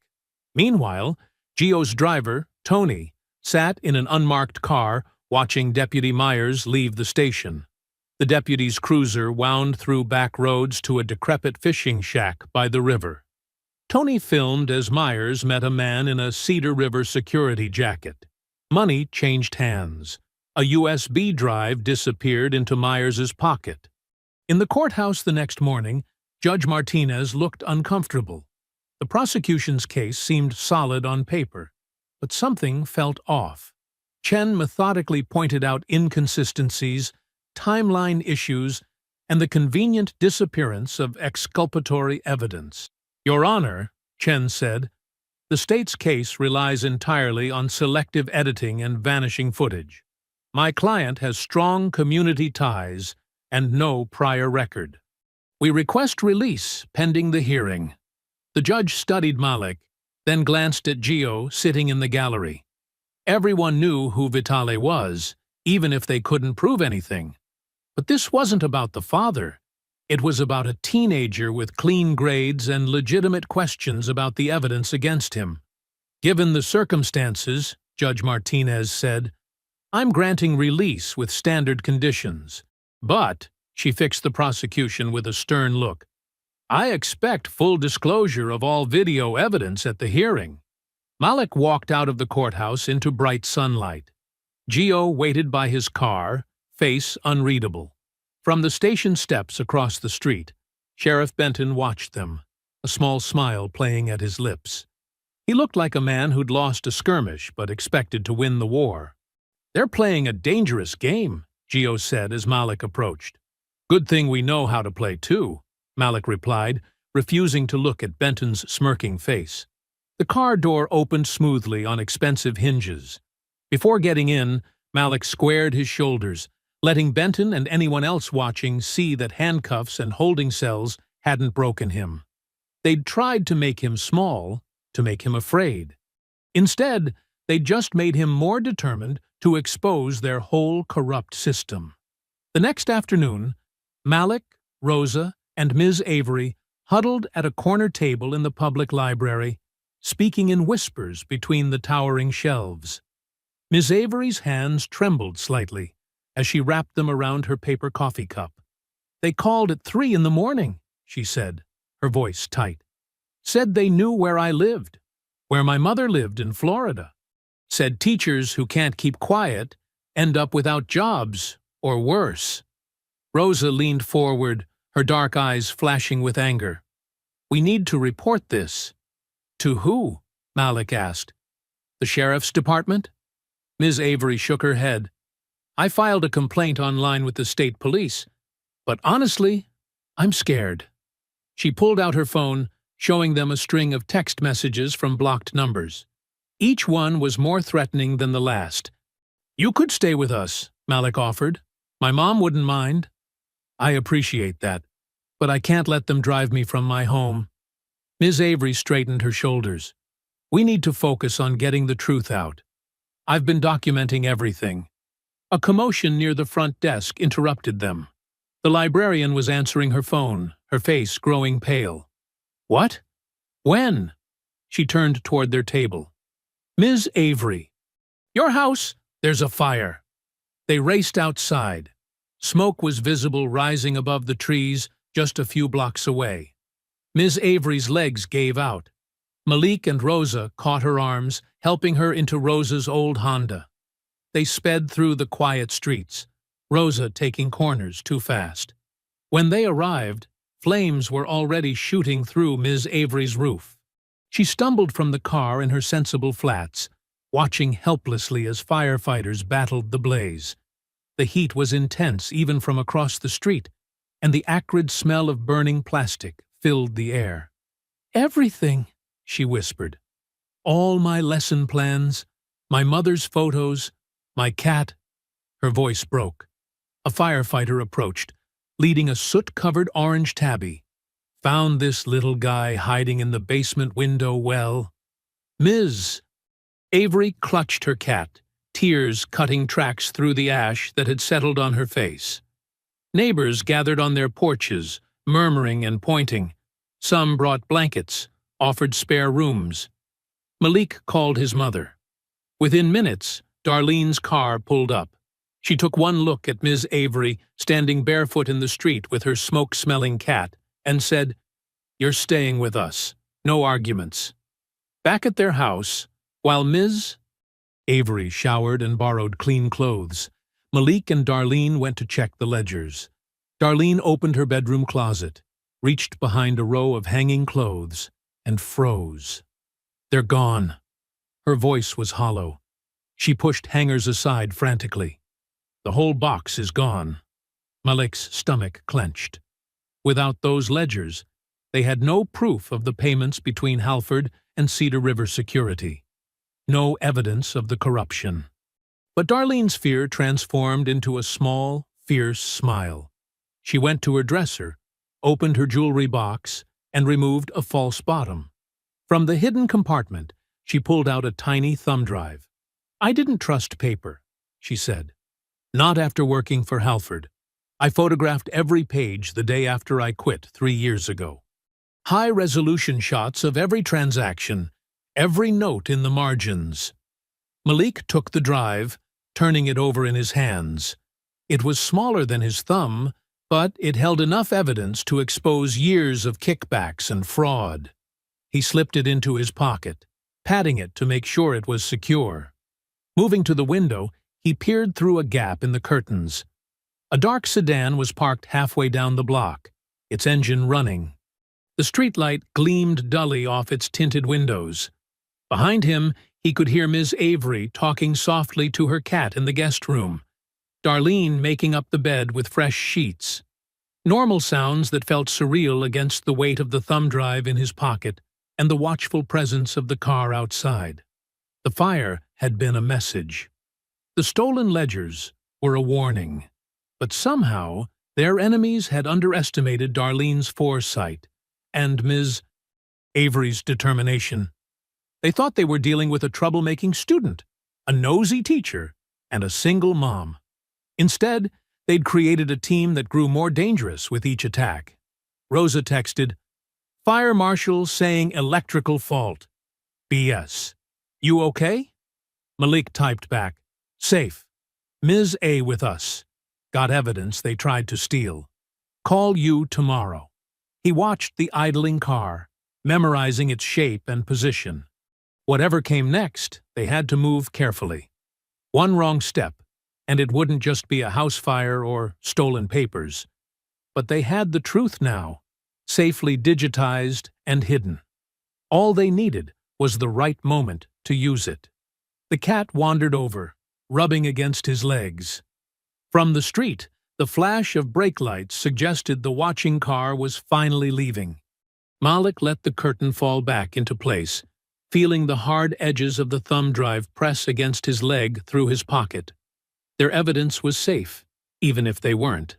Meanwhile, Gio's driver, Tony, sat in an unmarked car watching Deputy Myers leave the station. The deputy's cruiser wound through back roads to a decrepit fishing shack by the river. Tony filmed as Myers met a man in a Cedar River security jacket. Money changed hands. A USB drive disappeared into Myers's pocket. In the courthouse the next morning, Judge Martinez looked uncomfortable. The prosecution's case seemed solid on paper, but something felt off. Chen methodically pointed out inconsistencies, timeline issues, and the convenient disappearance of exculpatory evidence. Your Honor, Chen said, the state's case relies entirely on selective editing and vanishing footage. My client has strong community ties and no prior record. We request release pending the hearing. The judge studied Malik, then glanced at Gio sitting in the gallery. Everyone knew who Vitale was, even if they couldn't prove anything. But this wasn't about the father. It was about a teenager with clean grades and legitimate questions about the evidence against him. Given the circumstances, Judge Martinez said, I'm granting release with standard conditions. But, she fixed the prosecution with a stern look, I expect full disclosure of all video evidence at the hearing. Malik walked out of the courthouse into bright sunlight. Gio waited by his car, face unreadable. From the station steps across the street, Sheriff Benton watched them, a small smile playing at his lips. He looked like a man who'd lost a skirmish but expected to win the war. They're playing a dangerous game, Gio said as Malik approached. Good thing we know how to play too, Malik replied, refusing to look at Benton's smirking face. The car door opened smoothly on expensive hinges. Before getting in, Malik squared his shoulders, letting Benton and anyone else watching see that handcuffs and holding cells hadn't broken him. They'd tried to make him small, to make him afraid. Instead, they'd just made him more determined to expose their whole corrupt system. The next afternoon, Malik, Rosa, and Ms. Avery huddled at a corner table in the public library, speaking in whispers between the towering shelves. Ms. Avery's hands trembled slightly as she wrapped them around her paper coffee cup. They called at 3 in the morning, she said, her voice tight. Said they knew where I lived. where my mother lived in Florida. Said teachers who can't keep quiet end up without jobs, or worse. Rosa leaned forward, her dark eyes flashing with anger. We need to report this. To who? Malik asked. The sheriff's department? Ms. Avery shook her head. I filed a complaint online with the state police, but honestly, I'm scared. She pulled out her phone, showing them a string of text messages from blocked numbers. Each one was more threatening than the last. You could stay with us, Malik offered. My mom wouldn't mind. I appreciate that, but I can't let them drive me from my home. Ms. Avery straightened her shoulders. We need to focus on getting the truth out. I've been documenting everything. A commotion near the front desk interrupted them. The librarian was answering her phone, her face growing pale. What? When? She turned toward their table. Ms. Avery. Your house? There's a fire. They raced outside. Smoke was visible rising above the trees just a few blocks away. Ms. Avery's legs gave out. Malik and Rosa caught her arms, helping her into Rosa's old Honda. They sped through the quiet streets, Rosa taking corners too fast. When they arrived, flames were already shooting through Ms. Avery's roof. She stumbled from the car in her sensible flats, watching helplessly as firefighters battled the blaze. The heat was intense even from across the street, and the acrid smell of burning plastic filled the air. Everything, she whispered. All my lesson plans, my mother's photos, my cat. Her voice broke. A firefighter approached, leading a soot-covered orange tabby. Found this little guy hiding in the basement window well. Ms. Avery clutched her cat, tears cutting tracks through the ash that had settled on her face. Neighbors gathered on their porches, murmuring and pointing. Some brought blankets, offered spare rooms. Malik called his mother. Within minutes, Darlene's car pulled up. She took one look at Ms. Avery standing barefoot in the street with her smoke-smelling cat and said, You're staying with us. No arguments. Back at their house, while Ms. Avery showered and borrowed clean clothes, Malik and Darlene went to check the ledgers. Darlene opened her bedroom closet, reached behind a row of hanging clothes, and froze. They're gone. Her voice was hollow. She pushed hangers aside frantically. The whole box is gone. Malik's stomach clenched. Without those ledgers, they had no proof of the payments between Halford and Cedar River Security. No evidence of the corruption. But Darlene's fear transformed into a small, fierce smile. She went to her dresser, opened her jewelry box, and removed a false bottom. From the hidden compartment, she pulled out a tiny thumb drive. I didn't trust paper, she said. Not after working for Halford. I photographed every page the day after I quit 3 years ago. High-resolution shots of every transaction, every note in the margins. Malik took the drive, turning it over in his hands. It was smaller than his thumb, but it held enough evidence to expose years of kickbacks and fraud. He slipped it into his pocket, patting it to make sure it was secure. Moving to the window, he peered through a gap in the curtains. A dark sedan was parked halfway down the block, its engine running. The streetlight gleamed dully off its tinted windows. Behind him, he could hear Ms. Avery talking softly to her cat in the guest room, Darlene making up the bed with fresh sheets. Normal sounds that felt surreal against the weight of the thumb drive in his pocket and the watchful presence of the car outside. The fire had been a message. The stolen ledgers were a warning. But somehow, their enemies had underestimated Darlene's foresight and Ms. Avery's determination. They thought they were dealing with a troublemaking student, a nosy teacher, and a single mom. Instead, they'd created a team that grew more dangerous with each attack. Rosa texted, Fire marshal saying electrical fault. BS. You okay? Malik typed back, Safe. Ms. A with us. Got evidence they tried to steal. Call you tomorrow. He watched the idling car, memorizing its shape and position. Whatever came next, they had to move carefully. One wrong step, and it wouldn't just be a house fire or stolen papers. But they had the truth now, safely digitized and hidden. All they needed was the right moment to use it. The cat wandered over, rubbing against his legs. From the street, the flash of brake lights suggested the watching car was finally leaving. Malik let the curtain fall back into place, feeling the hard edges of the thumb drive press against his leg through his pocket. Their evidence was safe, even if they weren't.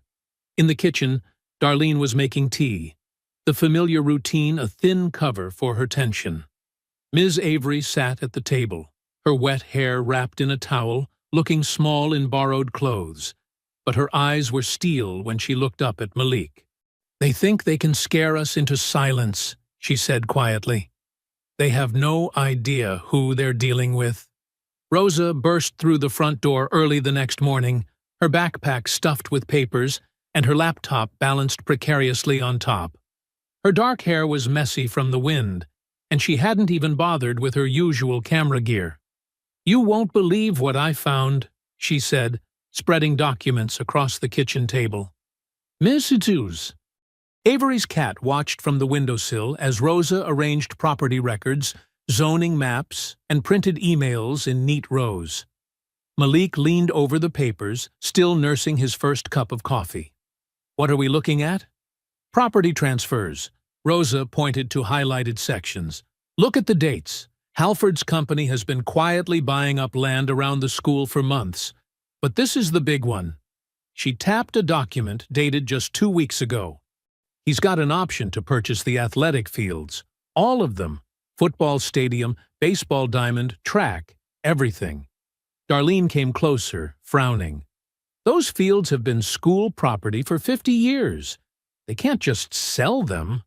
In the kitchen, Darlene was making tea, the familiar routine a thin cover for her tension. Ms. Avery sat at the table, her wet hair wrapped in a towel, looking small in borrowed clothes, but her eyes were steel when she looked up at Malik. "They think they can scare us into silence," she said quietly. "They have no idea who they're dealing with." Rosa burst through the front door early the next morning, her backpack stuffed with papers and her laptop balanced precariously on top. Her dark hair was messy from the wind, and she hadn't even bothered with her usual camera gear. "You won't believe what I found," she said, spreading documents across the kitchen table. "Messages." Avery's cat watched from the windowsill as Rosa arranged property records, zoning maps, and printed emails in neat rows. Malik leaned over the papers, still nursing his first cup of coffee. "What are we looking at?" "Property transfers." Rosa pointed to highlighted sections. "Look at the dates. Halford's company has been quietly buying up land around the school for months. But this is the big one." She tapped a document dated just 2 weeks ago. "He's got an option to purchase the athletic fields. All of them. Football stadium, baseball diamond, track, everything." Darlene came closer, frowning. "Those fields have been school property for 50 years. They can't just sell them."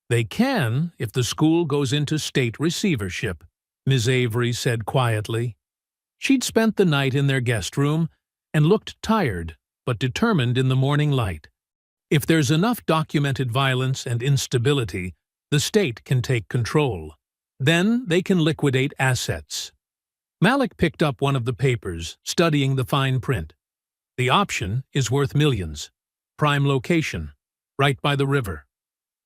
"They can if the school goes into state receivership," Ms. Avery said quietly. She'd spent the night in their guest room and looked tired but determined in the morning light. If there's enough documented violence and instability, the state can take control. Then they can liquidate assets. Malik picked up one of the papers, studying the fine print. "The option is worth millions. Prime location, right by the river.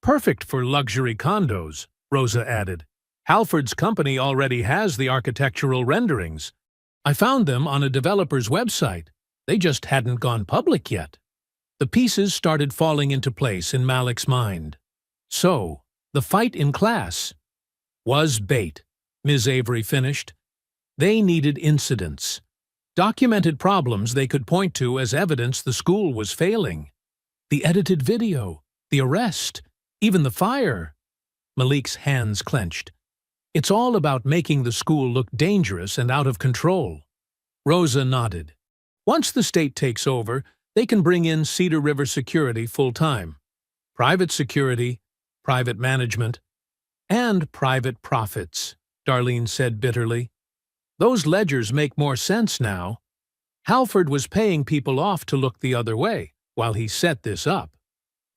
Perfect for luxury condos," Rosa added. "Halford's company already has the architectural renderings. I found them on a developer's website. They just hadn't gone public yet." The pieces started falling into place in Malik's mind. So, the fight in class was bait, Ms. Avery finished. They needed incidents, documented problems they could point to as evidence the school was failing. The edited video, the arrest, even the fire. Malik's hands clenched. "It's all about making the school look dangerous and out of control." Rosa nodded. "Once the state takes over, they can bring in Cedar River security full-time. Private security, private management, and private profits," Darlene said bitterly. "Those ledgers make more sense now. Halford was paying people off to look the other way while he set this up."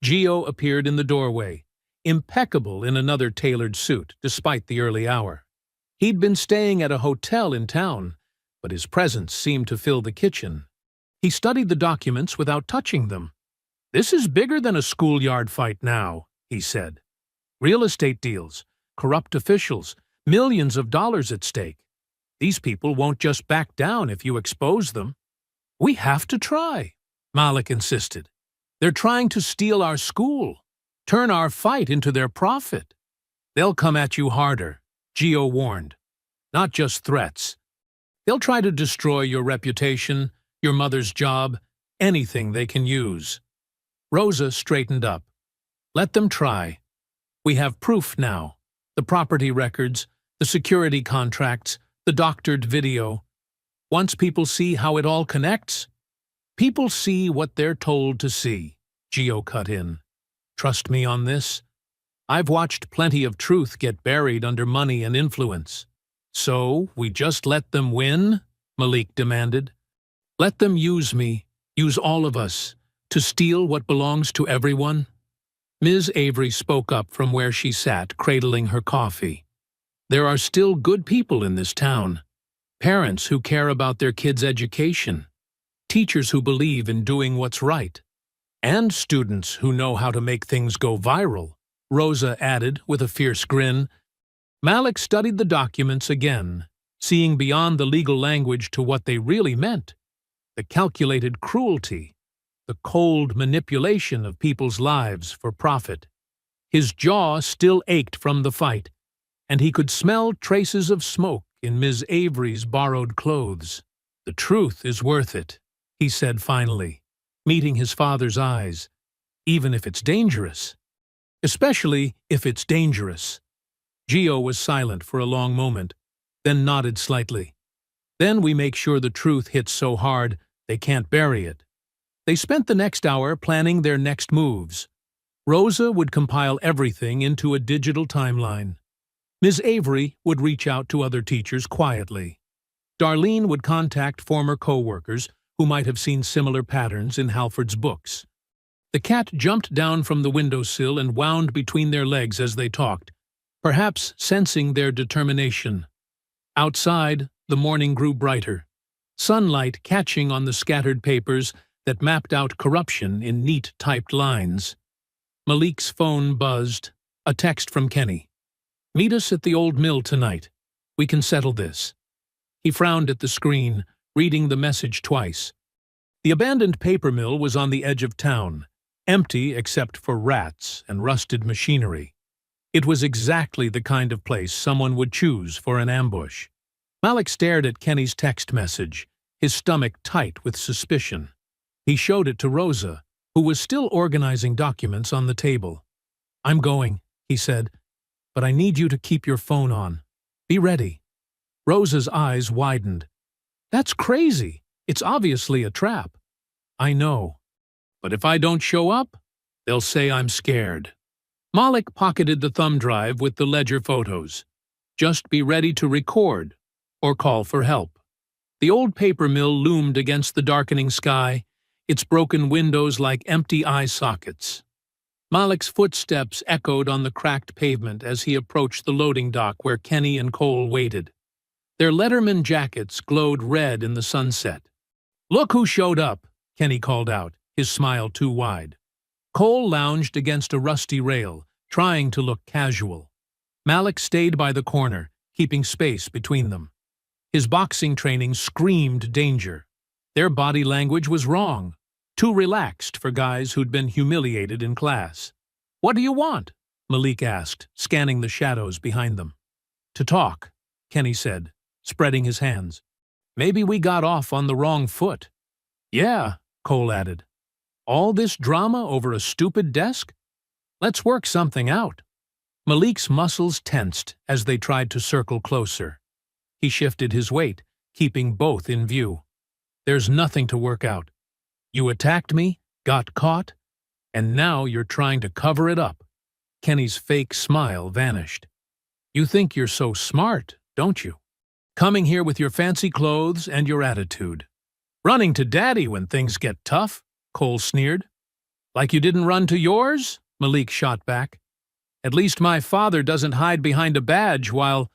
Gio appeared in the doorway, impeccable in another tailored suit despite the early hour. He'd been staying at a hotel in town, but his presence seemed to fill the kitchen. He studied the documents without touching them. "This is bigger than a schoolyard fight now," he said. "Real estate deals, corrupt officials, millions of dollars at stake. These people won't just back down if you expose them." "We have to try," Malik insisted. "They're trying to steal our school, turn our fight into their profit." "They'll come at you harder," Gio warned. "Not just threats. They'll try to destroy your reputation, your mother's job, anything they can use." Rosa straightened up. "Let them try. We have proof now. The property records, the security contracts, the doctored video. Once people see how it all connects..." "People see what they're told to see," Gio cut in. "Trust me on this. I've watched plenty of truth get buried under money and influence." "So, we just let them win?" Malik demanded. "Let them use me, use all of us, to steal what belongs to everyone?" Ms. Avery spoke up from where she sat, cradling her coffee. There are still good people in this town. Parents who care about their kids' education. Teachers who believe in doing what's right. And students who know how to make things go viral, Rosa added with a fierce grin. Malik studied the documents again, seeing beyond the legal language to what they really meant. The calculated cruelty, the cold manipulation of people's lives for profit. His jaw still ached from the fight, and he could smell traces of smoke in Ms. Avery's borrowed clothes. "The truth is worth it," he said finally, meeting his father's eyes, "even if it's dangerous. Especially if it's dangerous." Gio was silent for a long moment, then nodded slightly. "Then we make sure the truth hits so hard they can't bury it." They spent the next hour planning their next moves. Rosa would compile everything into a digital timeline. Ms. Avery would reach out to other teachers quietly. Darlene would contact former co-workers who might have seen similar patterns in Halford's books. The cat jumped down from the windowsill and wound between their legs as they talked, perhaps sensing their determination. Outside, the morning grew brighter, sunlight catching on the scattered papers that mapped out corruption in neat typed lines. Malik's phone buzzed, a text from Kenny. "Meet us at the old mill tonight. We can settle this." He frowned at the screen, reading the message twice. The abandoned paper mill was on the edge of town, empty except for rats and rusted machinery. It was exactly the kind of place someone would choose for an ambush. Malik stared at Kenny's text message, his stomach tight with suspicion. He showed it to Rosa, who was still organizing documents on the table. "I'm going," he said, "but I need you to keep your phone on. Be ready." Rosa's eyes widened. "That's crazy. It's obviously a trap." "I know. But if I don't show up, they'll say I'm scared." Malik pocketed the thumb drive with the ledger photos. "Just be ready to record or call for help." The old paper mill loomed against the darkening sky, its broken windows like empty eye sockets. Malik's footsteps echoed on the cracked pavement as he approached the loading dock where Kenny and Cole waited. Their Letterman jackets glowed red in the sunset. "Look who showed up," Kenny called out, his smile too wide. Cole lounged against a rusty rail, trying to look casual. Malik stayed by the corner, keeping space between them. His boxing training screamed danger. Their body language was wrong, too relaxed for guys who'd been humiliated in class. "What do you want?" Malik asked, scanning the shadows behind them. "To talk," Kenny said, spreading his hands. "Maybe we got off on the wrong foot." "Yeah," Cole added. "All this drama over a stupid desk? Let's work something out." Malik's muscles tensed as they tried to circle closer. He shifted his weight, keeping both in view. "There's nothing to work out. You attacked me, got caught, and now you're trying to cover it up." Kenny's fake smile vanished. "You think you're so smart, don't you? Coming here with your fancy clothes and your attitude. Running to Daddy when things get tough," Cole sneered. "Like you didn't run to yours?" Malik shot back. "At least my father doesn't hide behind a badge while—"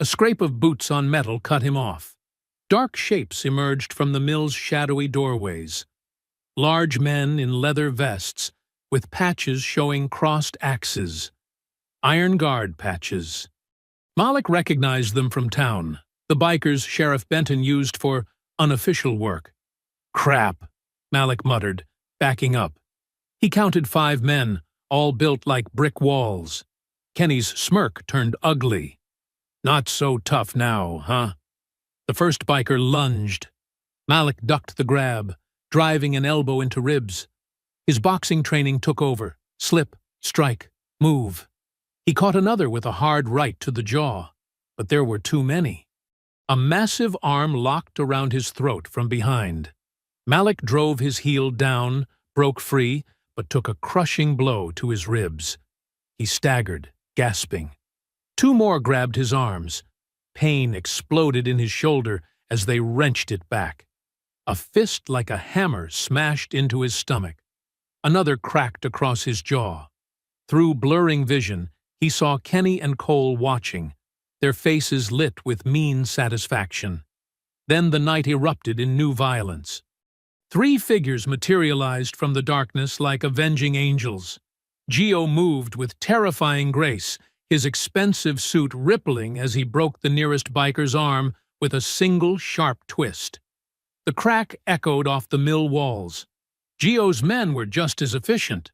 A scrape of boots on metal cut him off. Dark shapes emerged from the mill's shadowy doorways. Large men in leather vests, with patches showing crossed axes. Iron Guard patches. Malik recognized them from town, the bikers Sheriff Benton used for unofficial work. "Crap," Malik muttered, backing up. He counted 5 men, all built like brick walls. Kenny's smirk turned ugly. "Not so tough now, huh?" The first biker lunged. Malik ducked the grab, driving an elbow into ribs. His boxing training took over. Slip, strike, move. He caught another with a hard right to the jaw, but there were too many. A massive arm locked around his throat from behind. Malik drove his heel down, broke free, but took a crushing blow to his ribs. He staggered, gasping. 2 more grabbed his arms. Pain exploded in his shoulder as they wrenched it back. A fist like a hammer smashed into his stomach. Another cracked across his jaw. Through blurring vision, he saw Kenny and Cole watching, their faces lit with mean satisfaction. Then the night erupted in new violence. 3 figures materialized from the darkness like avenging angels. Gio moved with terrifying grace, his expensive suit rippling as he broke the nearest biker's arm with a single sharp twist. The crack echoed off the mill walls. Gio's men were just as efficient.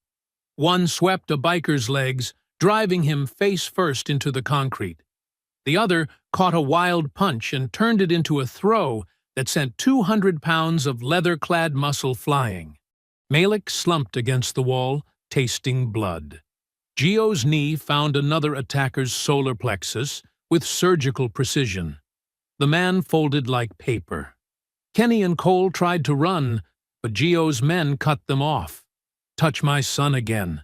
One swept a biker's legs, driving him face first into the concrete. The other caught a wild punch and turned it into a throw that sent 200 pounds of leather-clad muscle flying. Malik slumped against the wall, tasting blood. Gio's knee found another attacker's solar plexus with surgical precision. The man folded like paper. Kenny and Cole tried to run, but Gio's men cut them off. "Touch my son again,"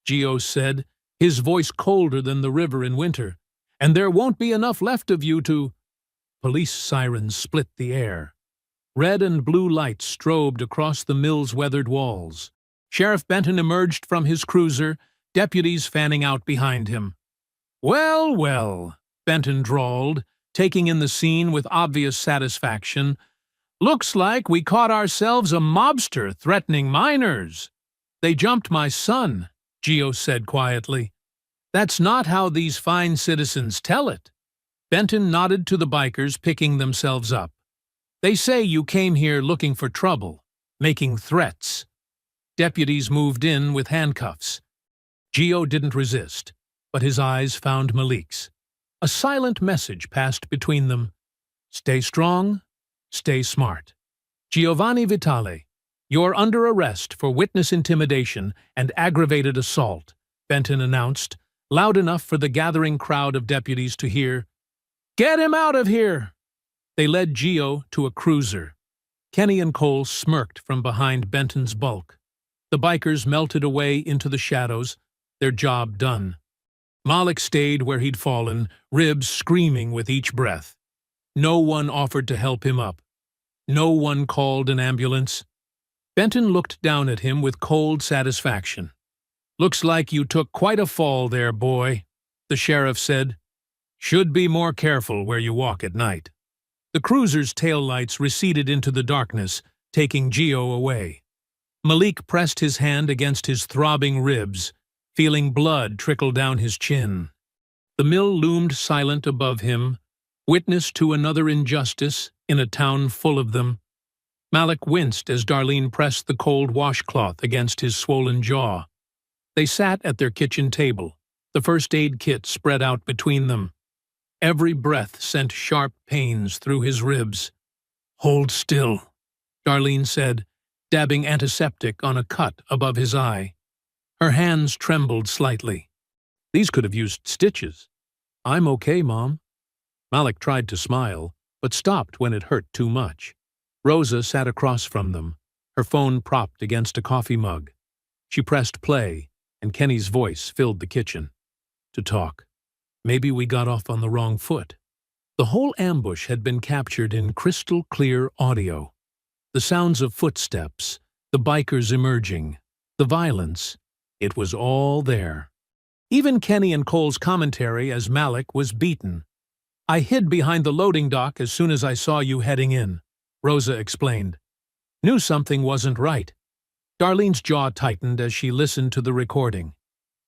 Gio said, his voice colder than the river in winter, "and there won't be enough left of you to—" Police sirens split the air. Red and blue lights strobed across the mill's weathered walls. Sheriff Benton emerged from his cruiser, deputies fanning out behind him. "Well, well," Benton drawled, taking in the scene with obvious satisfaction. "Looks like we caught ourselves a mobster threatening minors." "They jumped my son," Gio said quietly. "That's not how these fine citizens tell it." Benton nodded to the bikers picking themselves up. "They say you came here looking for trouble, making threats." Deputies moved in with handcuffs. Gio didn't resist, but his eyes found Malik's. A silent message passed between them. "Stay strong, stay smart. Giovanni Vitale, you're under arrest for witness intimidation and aggravated assault," Benton announced, loud enough for the gathering crowd of deputies to hear. "Get him out of here!" They led Gio to a cruiser. Kenny and Cole smirked from behind Benton's bulk. The bikers melted away into the shadows, their job done. Malik stayed where he'd fallen, ribs screaming with each breath. No one offered to help him up. No one called an ambulance. Benton looked down at him with cold satisfaction. "Looks like you took quite a fall there, boy," the sheriff said. "Should be more careful where you walk at night." The cruiser's taillights receded into the darkness, taking Gio away. Malik pressed his hand against his throbbing ribs, feeling blood trickle down his chin. The mill loomed silent above him, witness to another injustice in a town full of them. Malik winced as Darlene pressed the cold washcloth against his swollen jaw. They sat at their kitchen table, the first aid kit spread out between them. Every breath sent sharp pains through his ribs. "Hold still," Darlene said, dabbing antiseptic on a cut above his eye. Her hands trembled slightly. "These could have used stitches." "I'm okay, Mom." Malik tried to smile, but stopped when it hurt too much. Rosa sat across from them, her phone propped against a coffee mug. She pressed play, and Kenny's voice filled the kitchen. "To talk. Maybe we got off on the wrong foot." The whole ambush had been captured in crystal-clear audio. The sounds of footsteps, the bikers emerging, the violence, it was all there. Even Kenny and Cole's commentary as Malik was beaten. "I hid behind the loading dock as soon as I saw you heading in," Rosa explained. "Knew something wasn't right." Darlene's jaw tightened as she listened to the recording.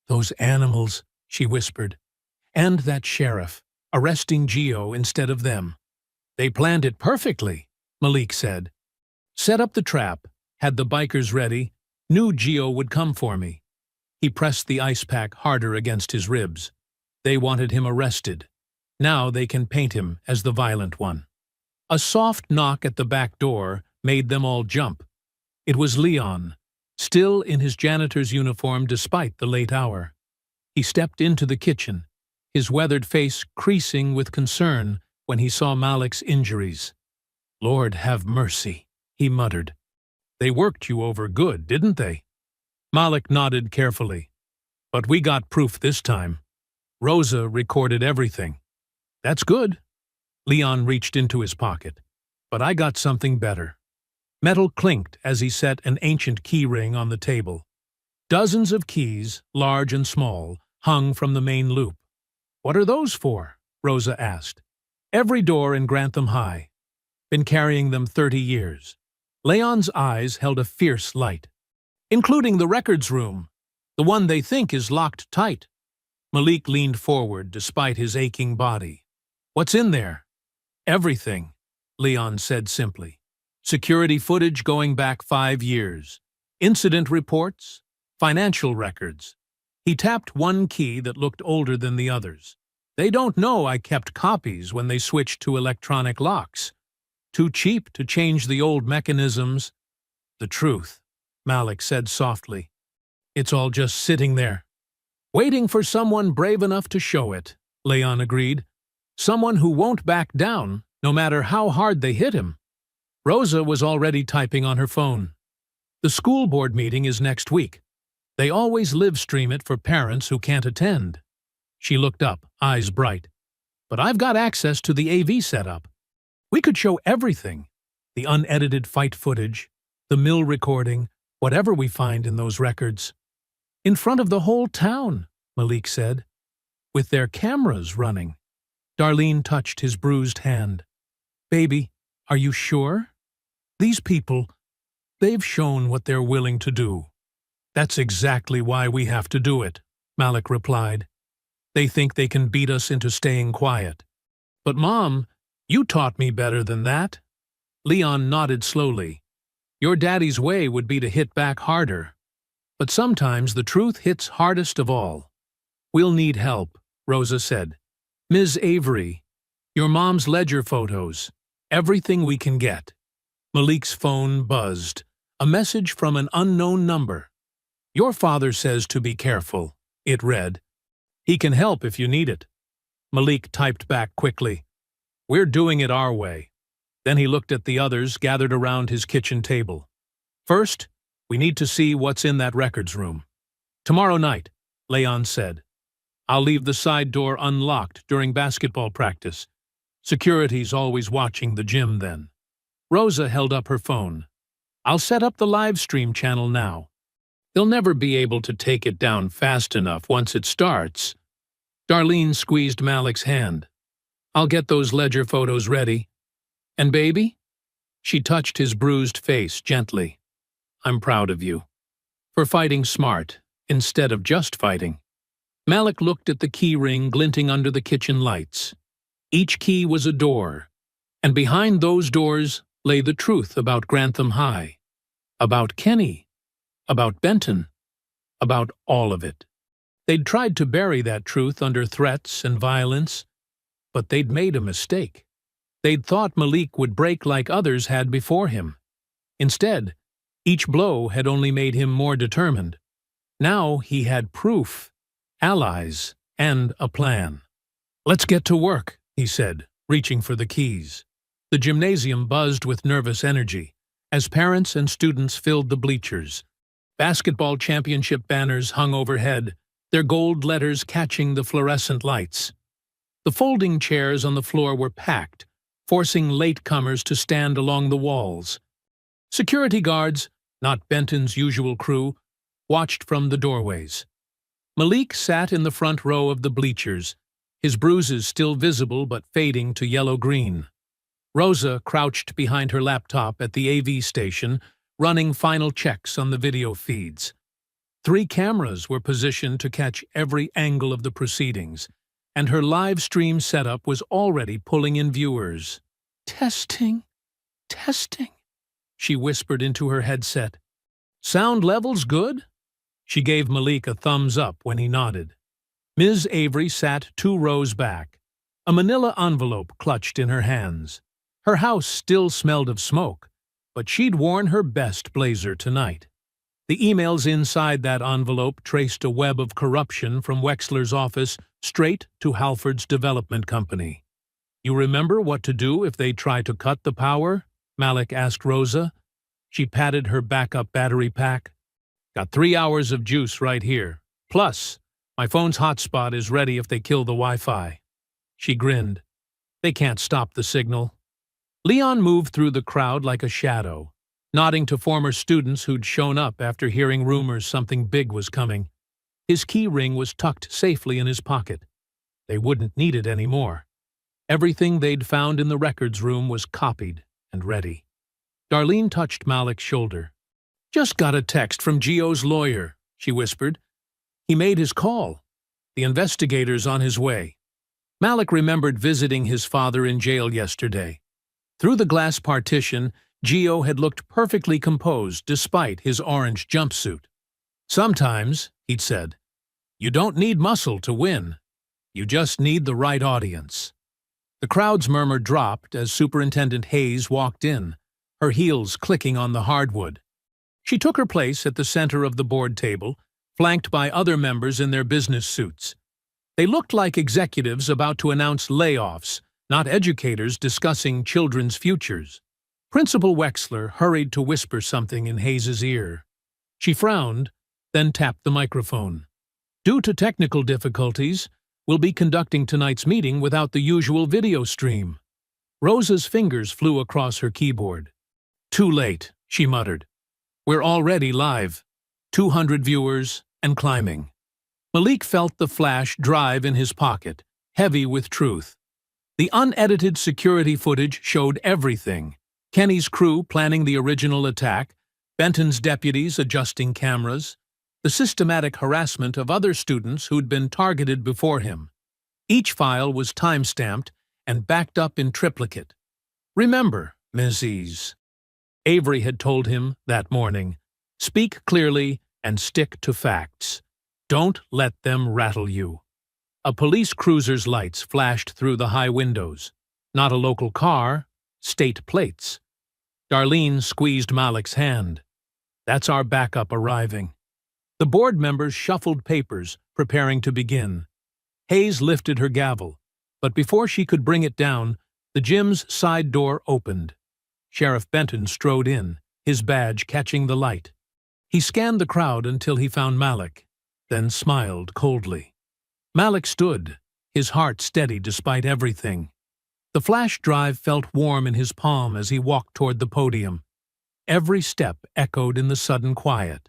"Those animals," she whispered. "And that sheriff, arresting Gio instead of them." "They planned it perfectly," Malik said. "Set up the trap, had the bikers ready, knew Gio would come for me." He pressed the ice pack harder against his ribs. "They wanted him arrested. Now they can paint him as the violent one." A soft knock at the back door made them all jump. It was Leon, still in his janitor's uniform despite the late hour. He stepped into the kitchen, his weathered face creasing with concern when he saw Malik's injuries. "Lord have mercy," he muttered. "They worked you over good, didn't they?" Malik nodded carefully. "But we got proof this time. Rosa recorded everything." "That's good." Leon reached into his pocket. "But I got something better." Metal clinked as he set an ancient key ring on the table. Dozens of keys, large and small, hung from the main loop. "What are those for?" Rosa asked. Every door in Grantham High. Been carrying them 30 years. Leon's eyes held a fierce light. Including the records room, the one they think is locked tight. Malik leaned forward despite his aching body. What's in there? Everything, Leon said simply. Security footage going back 5 years. Incident reports, financial records. He tapped one key that looked older than the others. They don't know I kept copies when they switched to electronic locks. Too cheap to change the old mechanisms. The truth, Malik said softly. It's all just sitting there. Waiting for someone brave enough to show it, Leon agreed. Someone who won't back down, no matter how hard they hit him. Rosa was already typing on her phone. The school board meeting is next week. They always live stream it for parents who can't attend. She looked up, eyes bright. But I've got access to the AV setup. We could show everything. The unedited fight footage, the mill recording, whatever we find in those records. In front of the whole town, Malik said. With their cameras running. Darlene touched his bruised hand. Baby, are you sure? These people, they've shown what they're willing to do. That's exactly why we have to do it, Malik replied. They think they can beat us into staying quiet. But Mom, you taught me better than that. Leon nodded slowly. Your daddy's way would be to hit back harder. But sometimes the truth hits hardest of all. We'll need help, Rosa said. Ms. Avery, your mom's ledger photos, everything we can get. Malik's phone buzzed. A message from an unknown number. Your father says to be careful, it read. He can help if you need it. Malik typed back quickly. We're doing it our way. Then he looked at the others gathered around his kitchen table. First, we need to see what's in that records room. Tomorrow night, Leon said. I'll leave the side door unlocked during basketball practice. Security's always watching the gym then. Rosa held up her phone. I'll set up the live stream channel now. They'll never be able to take it down fast enough once it starts. Darlene squeezed Malik's hand. I'll get those ledger photos ready. And baby? She touched his bruised face gently. I'm proud of you. For fighting smart, instead of just fighting. Malik looked at the key ring glinting under the kitchen lights. Each key was a door, and behind those doors lay the truth about Grantham High, about Kenny, about Benton, about all of it. They'd tried to bury that truth under threats and violence, but they'd made a mistake. They'd thought Malik would break like others had before him. Instead, each blow had only made him more determined. Now he had proof, allies, and a plan. Let's get to work, he said, reaching for the keys. The gymnasium buzzed with nervous energy as parents and students filled the bleachers. Basketball championship banners hung overhead, their gold letters catching the fluorescent lights. The folding chairs on the floor were packed, forcing latecomers to stand along the walls. Security guards, not Benton's usual crew, watched from the doorways. Malik sat in the front row of the bleachers, his bruises still visible but fading to yellow-green. Rosa crouched behind her laptop at the AV station, running final checks on the video feeds. 3 cameras were positioned to catch every angle of the proceedings, and her live stream setup was already pulling in viewers. Testing, she whispered into her headset. Sound levels good? She gave Malik a thumbs up when he nodded. Ms. Avery sat 2 rows back, a manila envelope clutched in her hands. Her house still smelled of smoke, but she'd worn her best blazer tonight. The emails inside that envelope traced a web of corruption from Wexler's office straight to Halford's development company. You remember what to do if they try to cut the power? Malik asked Rosa. She patted her backup battery pack. Got 3 hours of juice right here. Plus, my phone's hotspot is ready if they kill the Wi-Fi. She grinned. They can't stop the signal. Leon moved through the crowd like a shadow, nodding to former students who'd shown up after hearing rumors something big was coming. His key ring was tucked safely in his pocket. They wouldn't need it anymore. Everything they'd found in the records room was copied and ready. Darlene touched Malik's shoulder. "Just got a text from Gio's lawyer," she whispered. "He made his call. The investigator's on his way." Malik remembered visiting his father in jail yesterday. Through the glass partition, Gio had looked perfectly composed despite his orange jumpsuit. "Sometimes," he'd said, "you don't need muscle to win. You just need the right audience." The crowd's murmur dropped as Superintendent Hayes walked in, her heels clicking on the hardwood. She took her place at the center of the board table, flanked by other members in their business suits. They looked like executives about to announce layoffs, not educators discussing children's futures. Principal Wexler hurried to whisper something in Hayes's ear. She frowned, then tapped the microphone. "Due to technical difficulties, we'll be conducting tonight's meeting without the usual video stream." Rosa's fingers flew across her keyboard. "Too late," she muttered. "We're already live. 200 viewers and climbing." Malik felt the flash drive in his pocket, heavy with truth. The unedited security footage showed everything. Kenny's crew planning the original attack, Benton's deputies adjusting cameras, the systematic harassment of other students who'd been targeted before him. Each file was time-stamped and backed up in triplicate. "Remember, Mrs." Avery had told him that morning, "Speak clearly and stick to facts. Don't let them rattle you." A police cruiser's lights flashed through the high windows. Not a local car, state plates. Darlene squeezed Malik's hand. "That's our backup arriving." The board members shuffled papers, preparing to begin. Hayes lifted her gavel, but before she could bring it down, the gym's side door opened. Sheriff Benton strode in, his badge catching the light. He scanned the crowd until he found Malik, then smiled coldly. Malik stood, his heart steady despite everything. The flash drive felt warm in his palm as he walked toward the podium. Every step echoed in the sudden quiet.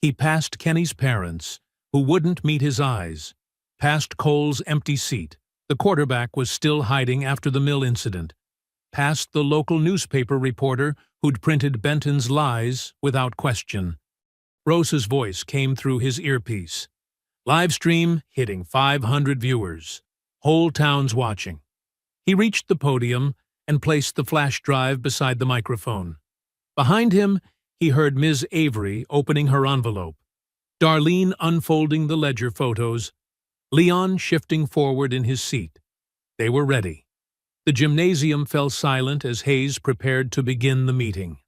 He passed Kenny's parents, who wouldn't meet his eyes, past Cole's empty seat. The quarterback was still hiding after the mill incident, past the local newspaper reporter who'd printed Benton's lies without question. Rosa's voice came through his earpiece. "Live stream hitting 500 viewers. Whole town's watching." He reached the podium and placed the flash drive beside the microphone. Behind him, he heard Ms. Avery opening her envelope, Darlene unfolding the ledger photos, Leon shifting forward in his seat. They were ready. The gymnasium fell silent as Hayes prepared to begin the meeting.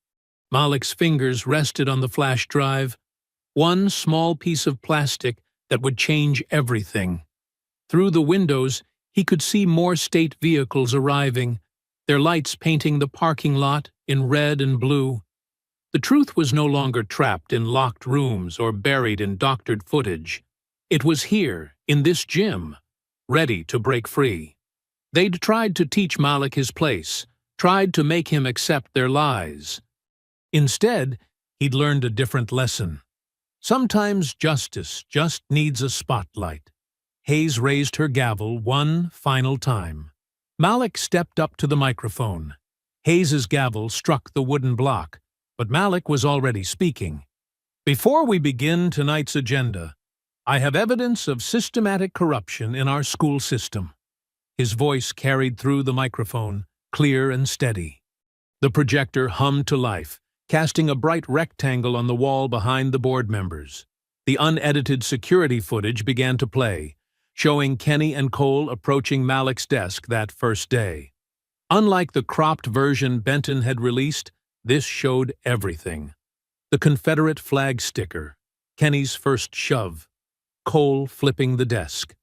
Malik's fingers rested on the flash drive, one small piece of plastic that would change everything. Through the windows, he could see more state vehicles arriving, their lights painting the parking lot in red and blue. The truth was no longer trapped in locked rooms or buried in doctored footage. It was here, in this gym, ready to break free. They'd tried to teach Malik his place, tried to make him accept their lies. Instead, he'd learned a different lesson. Sometimes justice just needs a spotlight. Hayes raised her gavel one final time. Malik stepped up to the microphone. Hayes's gavel struck the wooden block, but Malik was already speaking. "Before we begin tonight's agenda, I have evidence of systematic corruption in our school system." His voice carried through the microphone, clear and steady. The projector hummed to life, casting a bright rectangle on the wall behind the board members. The unedited security footage began to play, showing Kenny and Cole approaching Malik's desk that first day. Unlike the cropped version Benton had released, this showed everything. The Confederate flag sticker, Kenny's first shove, Cole flipping the desk.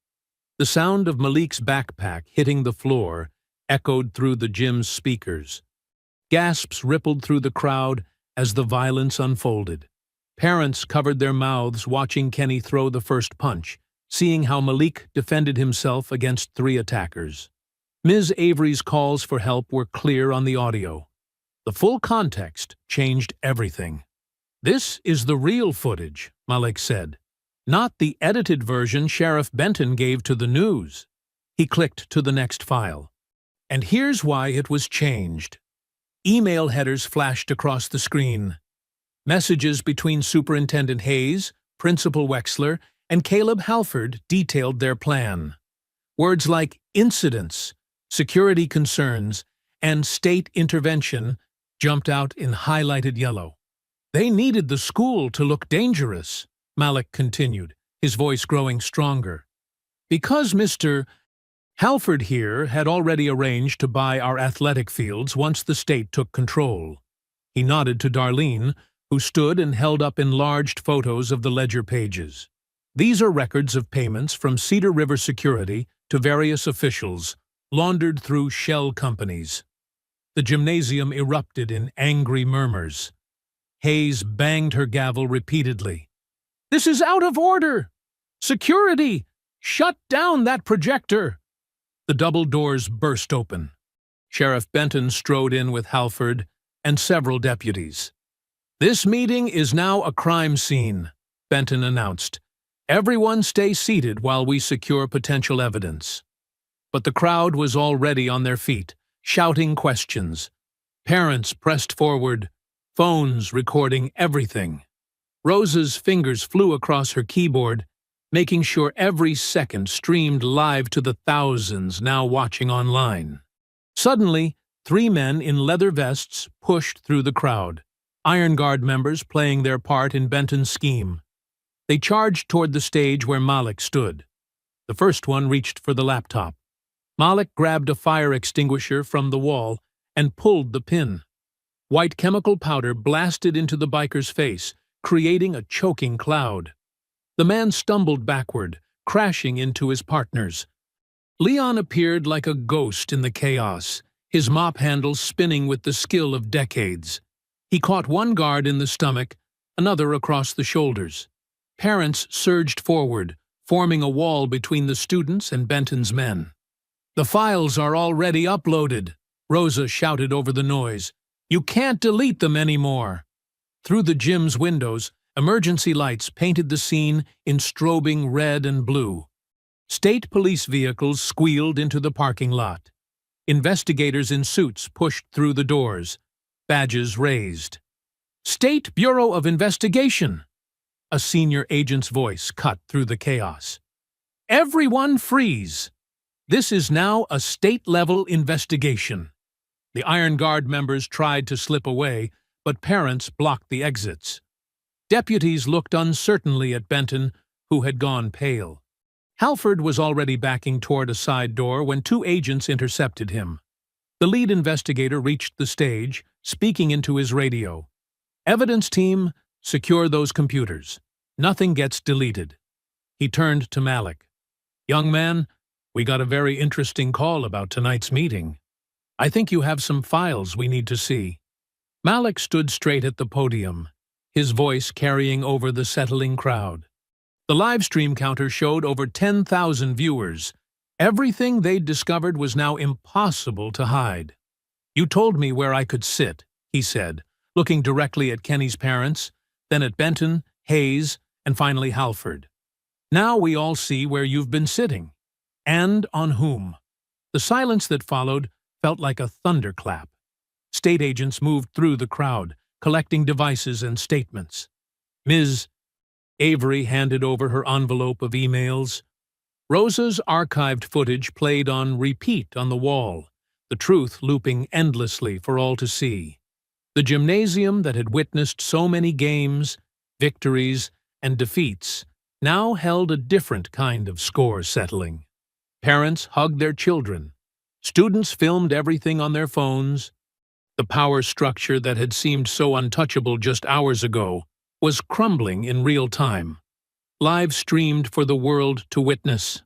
The sound of Malik's backpack hitting the floor echoed through the gym's speakers. Gasps rippled through the crowd as the violence unfolded. Parents covered their mouths watching Kenny throw the first punch, seeing how Malik defended himself against 3 attackers. Ms. Avery's calls for help were clear on the audio. The full context changed everything. "This is the real footage," Malik said. "Not the edited version Sheriff Benton gave to the news." He clicked to the next file. And here's why it was changed. Email headers flashed across the screen. Messages between Superintendent Hayes, Principal Wexler, and Caleb Halford detailed their plan. Words like incidents, security concerns, and state intervention jumped out in highlighted yellow. They needed the school to look dangerous, Malik continued, his voice growing stronger. Because Mr. Halford here had already arranged to buy our athletic fields once the state took control. He nodded to Darlene, who stood and held up enlarged photos of the ledger pages. These are records of payments from Cedar River Security to various officials, laundered through shell companies. The gymnasium erupted in angry murmurs. Hayes banged her gavel repeatedly. "This is out of order! Security! Shut down that projector!" The double doors burst open. Sheriff Benton strode in with Halford and several deputies. "This meeting is now a crime scene," Benton announced. "Everyone stay seated while we secure potential evidence." But the crowd was already on their feet, shouting questions. Parents pressed forward, phones recording everything. Rosa's fingers flew across her keyboard, making sure every second streamed live to the thousands now watching online. Suddenly, 3 men in leather vests pushed through the crowd, Iron Guard members playing their part in Benton's scheme. They charged toward the stage where Malik stood. The first one reached for the laptop. Malik grabbed a fire extinguisher from the wall and pulled the pin. White chemical powder blasted into the biker's face, creating a choking cloud. The man stumbled backward, crashing into his partners. Leon appeared like a ghost in the chaos, his mop handle spinning with the skill of decades. He caught one guard in the stomach, another across the shoulders. Parents surged forward, forming a wall between the students and Benton's men. "The files are already uploaded," Rosa shouted over the noise. "You can't delete them anymore." Through the gym's windows, emergency lights painted the scene in strobing red and blue. State police vehicles squealed into the parking lot. Investigators in suits pushed through the doors, badges raised. "State Bureau of Investigation!" A senior agent's voice cut through the chaos. "Everyone freeze! This is now a state-level investigation." The Iron Guard members tried to slip away, but parents blocked the exits. Deputies looked uncertainly at Benton, who had gone pale. Halford was already backing toward a side door when 2 agents intercepted him. The lead investigator reached the stage, speaking into his radio. "Evidence team, secure those computers. Nothing gets deleted." He turned to Malik. "Young man, we got a very interesting call about tonight's meeting. I think you have some files we need to see." Malik stood straight at the podium, his voice carrying over the settling crowd. The live stream counter showed over 10,000 viewers. Everything they'd discovered was now impossible to hide. "You told me where I could sit," he said, looking directly at Kenny's parents, then at Benton, Hayes, and finally Halford. "Now we all see where you've been sitting. And on whom." The silence that followed felt like a thunderclap. State agents moved through the crowd, collecting devices and statements. Ms. Avery handed over her envelope of emails. Rosa's archived footage played on repeat on the wall, the truth looping endlessly for all to see. The gymnasium that had witnessed so many games, victories, and defeats now held a different kind of score settling. Parents hugged their children. Students filmed everything on their phones. The power structure that had seemed so untouchable just hours ago was crumbling in real time, live streamed for the world to witness.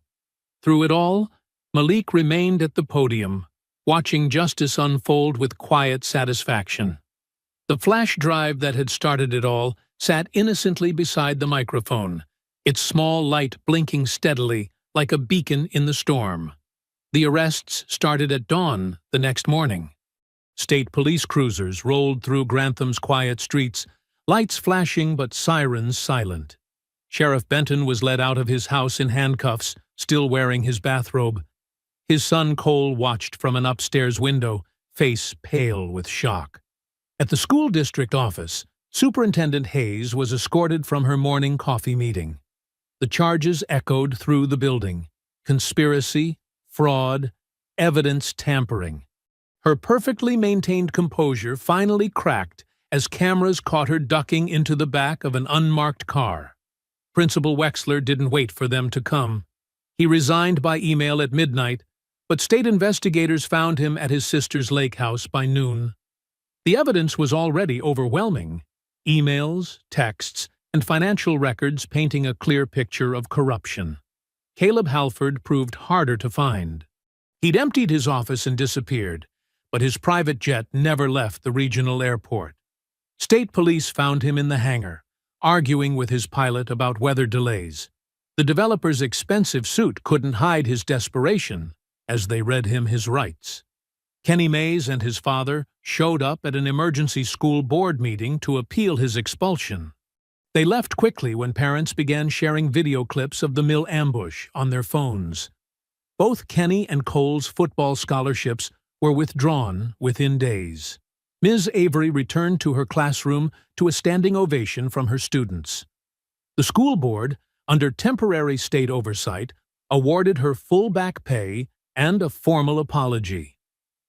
Through it all, Malik remained at the podium, watching justice unfold with quiet satisfaction. The flash drive that had started it all sat innocently beside the microphone, its small light blinking steadily like a beacon in the storm. The arrests started at dawn the next morning. State police cruisers rolled through Grantham's quiet streets, lights flashing but sirens silent. Sheriff Benton was led out of his house in handcuffs, still wearing his bathrobe. His son Cole watched from an upstairs window, face pale with shock. At the school district office, Superintendent Hayes was escorted from her morning coffee meeting. The charges echoed through the building: conspiracy, fraud, evidence tampering. Her perfectly maintained composure finally cracked as cameras caught her ducking into the back of an unmarked car. Principal Wexler didn't wait for them to come. He resigned by email at midnight, but state investigators found him at his sister's lake house by noon. The evidence was already overwhelming: emails, texts, and financial records painting a clear picture of corruption. Caleb Halford proved harder to find. He'd emptied his office and disappeared, but his private jet never left the regional airport. State police found him in the hangar, arguing with his pilot about weather delays. The developer's expensive suit couldn't hide his desperation as they read him his rights. Kenny Mays and his father showed up at an emergency school board meeting to appeal his expulsion. They left quickly when parents began sharing video clips of the mill ambush on their phones. Both Kenny and Cole's football scholarships were withdrawn within days. Ms. Avery returned to her classroom to a standing ovation from her students. The school board, under temporary state oversight, awarded her full back pay and a formal apology.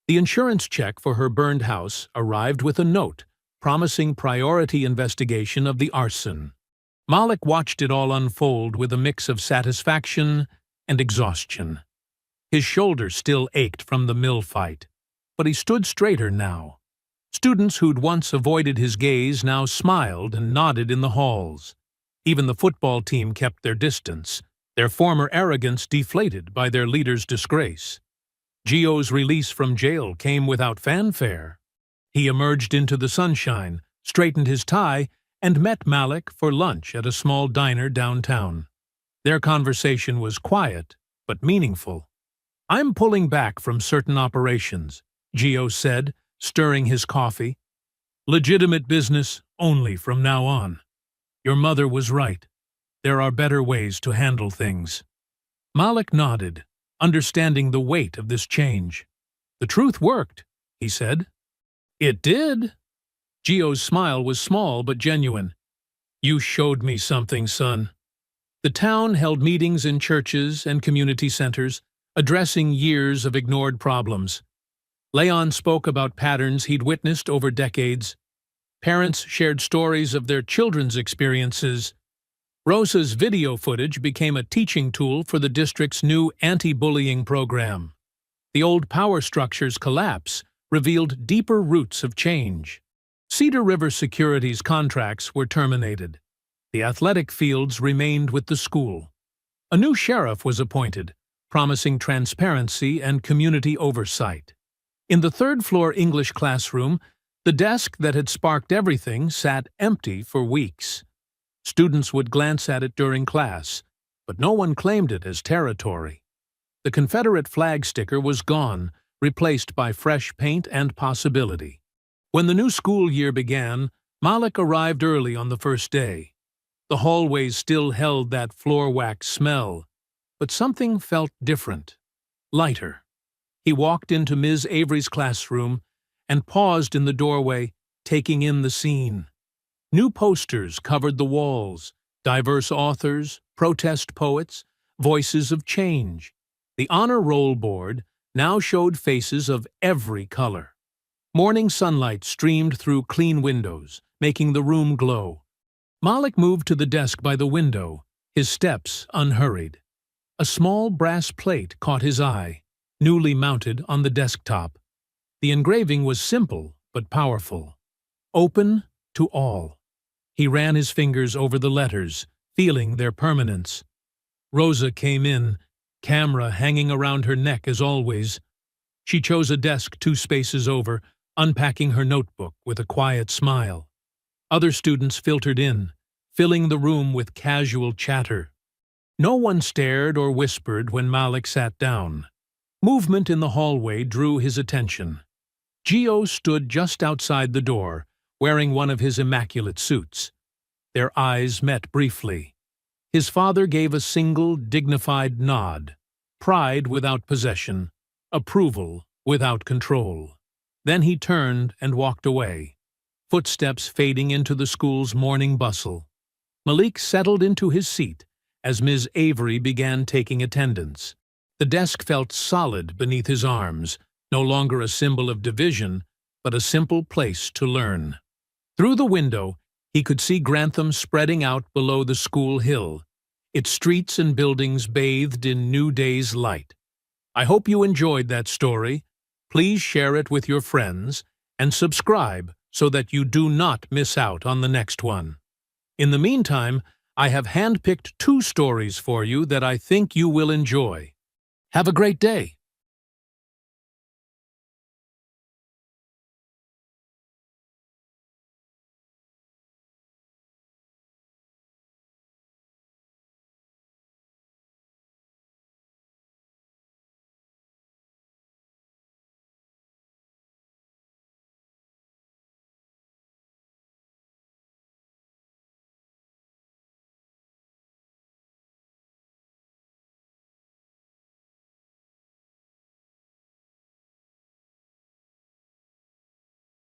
The insurance check for her burned house arrived with a note promising priority investigation of the arson. Malik watched it all unfold with a mix of satisfaction and exhaustion. His shoulder still ached from the mill fight, but he stood straighter now. Students who'd once avoided his gaze now smiled and nodded in the halls. Even the football team kept their distance, their former arrogance deflated by their leader's disgrace. Gio's release from jail came without fanfare. He emerged into the sunshine, straightened his tie, and met Malik for lunch at a small diner downtown. Their conversation was quiet, but meaningful. "I'm pulling back from certain operations," Gio said, stirring his coffee. "Legitimate business only from now on. Your mother was right. There are better ways to handle things." Malik nodded, understanding the weight of this change. "The truth worked," he said. "It did." Gio's smile was small but genuine. "You showed me something, son." The town held meetings in churches and community centers, addressing years of ignored problems. Leon spoke about patterns he'd witnessed over decades. Parents shared stories of their children's experiences. Rosa's video footage became a teaching tool for the district's new anti-bullying program. The old power structure's collapse revealed deeper roots of change. Cedar River Security's contracts were terminated. The athletic fields remained with the school. A new sheriff was appointed, promising transparency and community oversight. In the third-floor English classroom, the desk that had sparked everything sat empty for weeks. Students would glance at it during class, but no one claimed it as territory. The Confederate flag sticker was gone, replaced by fresh paint and possibility. When the new school year began, Malik arrived early on the first day. The hallways still held that floor wax smell, but something felt different, lighter. He walked into Ms. Avery's classroom and paused in the doorway, taking in the scene. New posters covered the walls, diverse authors, protest poets, voices of change. The honor roll board now showed faces of every color. Morning sunlight streamed through clean windows, making the room glow. Malik moved to the desk by the window, his steps unhurried. A small brass plate caught his eye, newly mounted on the desktop. The engraving was simple but powerful. "Open to all." He ran his fingers over the letters, feeling their permanence. Rosa came in, camera hanging around her neck as always. She chose a desk 2 spaces over, unpacking her notebook with a quiet smile. Other students filtered in, filling the room with casual chatter. No one stared or whispered when Malik sat down. Movement in the hallway drew his attention. Gio stood just outside the door, wearing one of his immaculate suits. Their eyes met briefly. His father gave a single, dignified nod. pride without possession, approval without control. Then he turned and walked away, footsteps fading into the school's morning bustle. Malik settled into his seat as Ms. Avery began taking attendance. The desk felt solid beneath his arms, no longer a symbol of division, but a simple place to learn. Through the window, he could see Grantham spreading out below the school hill, its streets and buildings bathed in new day's light. I hope you enjoyed that story. Please share it with your friends and subscribe so that you do not miss out on the next one. In the meantime, I have handpicked 2 stories for you that I think you will enjoy. Have a great day.